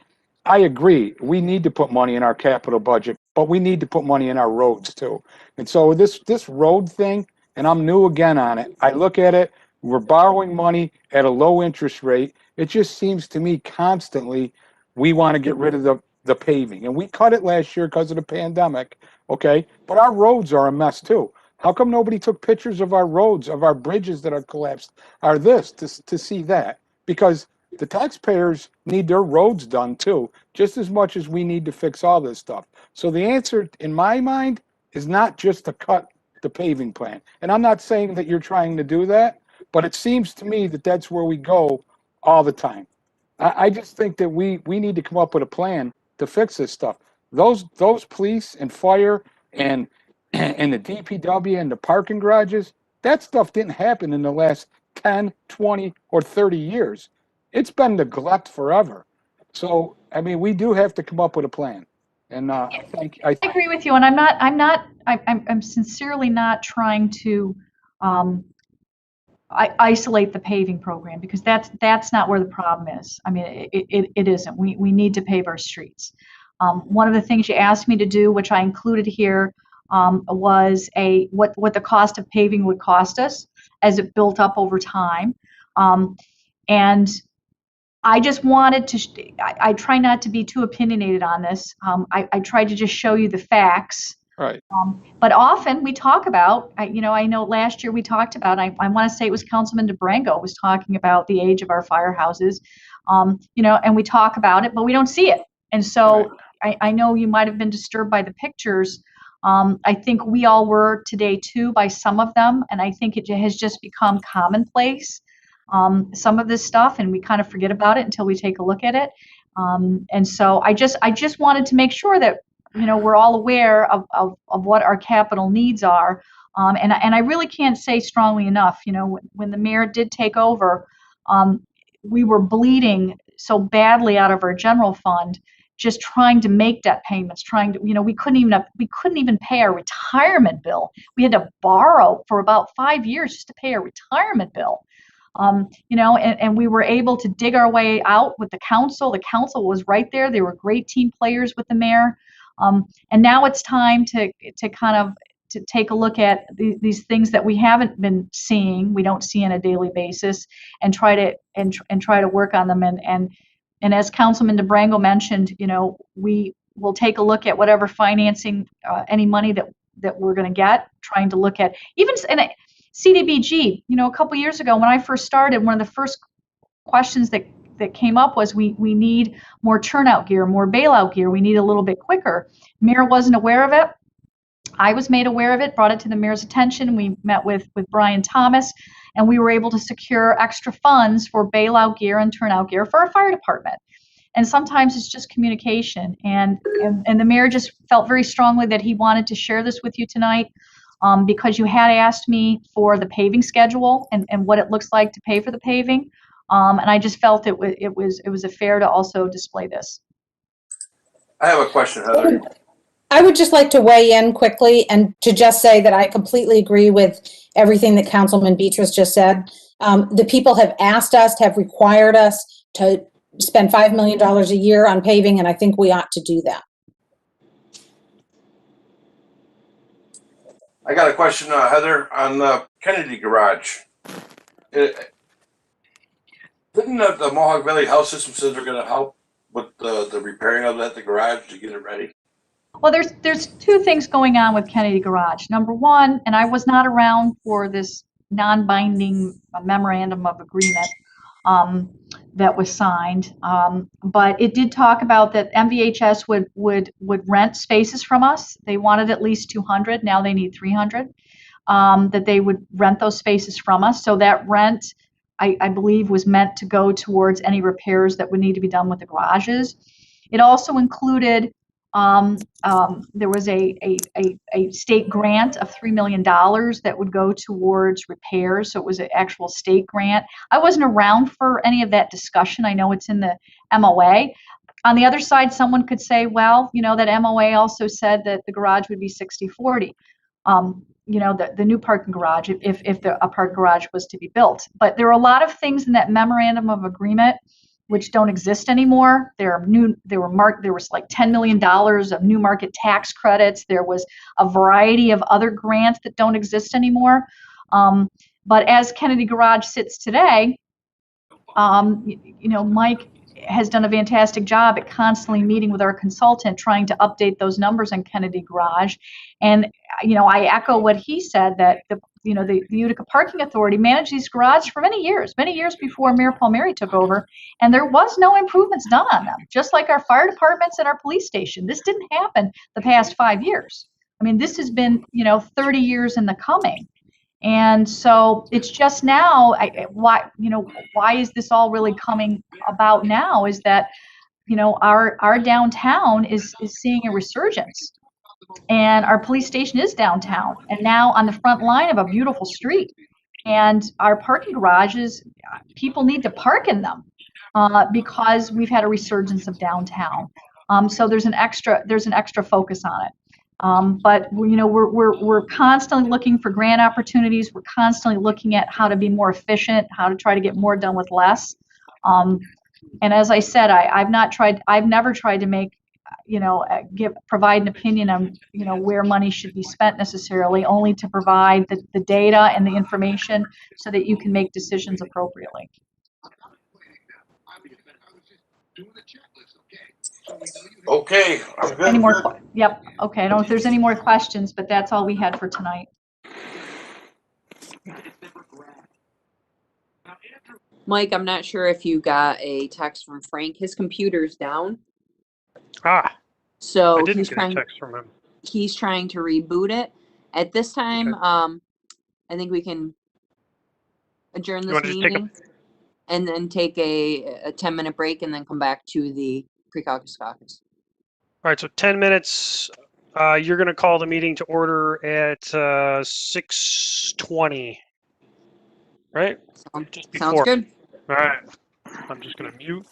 I agree, we need to put money in our capital budget, but we need to put money in our roads too. And so this road thing, and I'm new again on it, I look at it, we're borrowing money at a low interest rate. It just seems to me constantly we want to get rid of the paving. And we cut it last year because of the pandemic, okay? But our roads are a mess too. How come nobody took pictures of our roads, of our bridges that are collapsed, are this, to see that? Because the taxpayers need their roads done too, just as much as we need to fix all this stuff. So the answer, in my mind, is not just to cut the paving plan. And I'm not saying that you're trying to do that, but it seems to me that that's where we go all the time. I just think that we need to come up with a plan to fix this stuff. Those police and fire and the DPW and the parking garages, that stuff didn't happen in the last 10, 20, or 30 years. It's been neglect forever. So, I mean, we do have to come up with a plan. And I agree with you, and I'm sincerely not trying to isolate the paving program, because that's not where the problem is. I mean, it isn't. We need to pave our streets. One of the things you asked me to do, which I included here, was what the cost of paving would cost us as it built up over time, and I just wanted to. I try not to be too opinionated on this. I try to just show you the facts. Right. But often we talk about, I know last year we talked about, I want to say it was Councilman DeBrango was talking about the age of our firehouses, and we talk about it, but we don't see it. And so I know you might have been disturbed by the pictures. I think we all were today too by some of them, and I think it has just become commonplace, some of this stuff, and we kind of forget about it until we take a look at it. And so I just wanted to make sure that we're all aware of what our capital needs are. And I really can't say strongly enough, when the mayor did take over, we were bleeding so badly out of our general fund, just trying to make debt payments, we couldn't even pay our retirement bill. We had to borrow for about 5 years just to pay our retirement bill. And we were able to dig our way out with the council. The council was right there. They were great team players with the mayor. And now it's time to take a look at these things that we haven't been seeing, we don't see on a daily basis, and try to work on them. And as Councilman DeBrango mentioned, we will take a look at whatever financing, any money that we're going to get, trying to look at even CDBG. A couple years ago when I first started, one of the first questions that came up was we need more turnout gear, more bailout gear. We need a little bit quicker. Mayor wasn't aware of it. I was made aware of it, brought it to the mayor's attention. We met with Brian Thomas, and we were able to secure extra funds for bailout gear and turnout gear for our fire department. And sometimes it's just communication. And the mayor just felt very strongly that he wanted to share this with you tonight, because you had asked me for the paving schedule and what it looks like to pay for the paving. And I just felt it was fair to also display this. I have a question, Heather. I would just like to weigh in quickly and to just say that I completely agree with everything that Councilman Beatrice just said. The people have asked us, have required us to spend $5 million a year on paving, and I think we ought to do that. I got a question, Heather, on the Kennedy Garage. Didn't the Mohawk Valley Health System said they're going to help with the repairing of the garage to get it ready? Well, there's two things going on with Kennedy Garage. Number one, and I was not around for this non-binding memorandum of agreement, that was signed. But it did talk about that MVHS would rent spaces from us. They wanted at least 200. Now they need 300. That they would rent those spaces from us. So that rent, I believe, was meant to go towards any repairs that would need to be done with the garages. It also included, there was a state grant of $3 million that would go towards repairs. So it was an actual state grant. I wasn't around for any of that discussion. I know it's in the MOA. On the other side, someone could say, well, you know, that MOA also said that the garage would be 60-40. You know, the new parking garage, if a parking garage was to be built. But there are a lot of things in that memorandum of agreement which don't exist anymore. There was like $10 million of new market tax credits. There was a variety of other grants that don't exist anymore. But as Kennedy Garage sits today, you know, Mike has done a fantastic job at constantly meeting with our consultant, trying to update those numbers on Kennedy Garage. And, you know, I echo what he said, that the Utica Parking Authority managed these garages for many years before Mayor Palmieri took over, and there was no improvements done on them, just like our fire departments and our police station. This didn't happen the past 5 years. I mean, this has been, you know, 30 years in the coming. And so it's just now, why is this all really coming about now, is that, you know, our downtown is seeing a resurgence, and our police station is downtown and now on the front line of a beautiful street. And our parking garages, people need to park in them because we've had a resurgence of downtown. So there's an extra focus on it. But you know, we're constantly looking for grant opportunities. We're constantly looking at how to be more efficient, how to try to get more done with less. And as I said, I've never tried to make, you know, provide an opinion on, you know, where money should be spent necessarily, only to provide the data and the information so that you can make decisions appropriately. Okay. Any more? Yep. Okay. I don't know if there's any more questions, but that's all we had for tonight. Mike, I'm not sure if you got a text from Frank. His computer's down. So I didn't get a text from him. He's trying to reboot it. At this time, Okay. I think we can adjourn this meeting and then take a 10-minute break and then come back to the pre-caucus caucus. All right, so 10 minutes. You're going to call the meeting to order at 6:20, right? Sounds good. All right. I'm just going to mute.